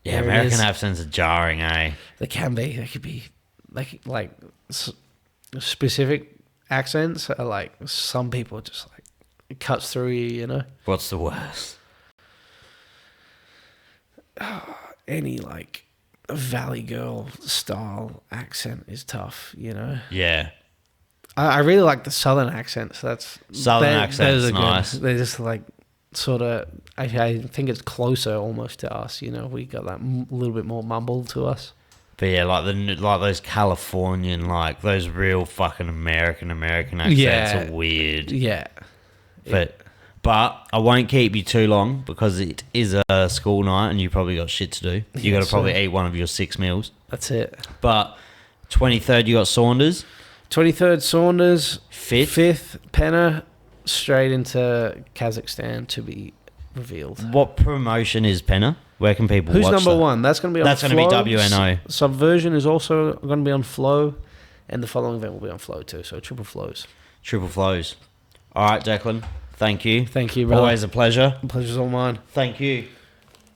Yeah, American accents are jarring, eh? They can be. They could be like specific accents are like some people just like it cuts through you, you know. What's the worst? Any like Valley Girl style accent is tough, you know. Yeah. I really like the Southern accents. Southern accent's nice. They're just like sort of. I think it's closer almost to us. You know, we got that little bit more mumbled to us. But yeah, like those Californian, like those real fucking American accents are weird. Yeah. But I won't keep you too long because it is a school night and you probably got shit to do. You got to probably eat one of your 6 meals. That's it. But 23rd, you got Saunders. 23rd, Saunders. 5th. Pena. Straight into Kazakhstan to be revealed. What promotion is Pena? Where can people Who's watch number that? one? That's going to be on That's going to be Flow. WNO. Subversion is also going to be on Flow. And the following event will be on Flow too. So triple flows. Triple flows. All right, Declan. Thank you. Thank you, brother. Always a pleasure. The pleasure's all mine. Thank you.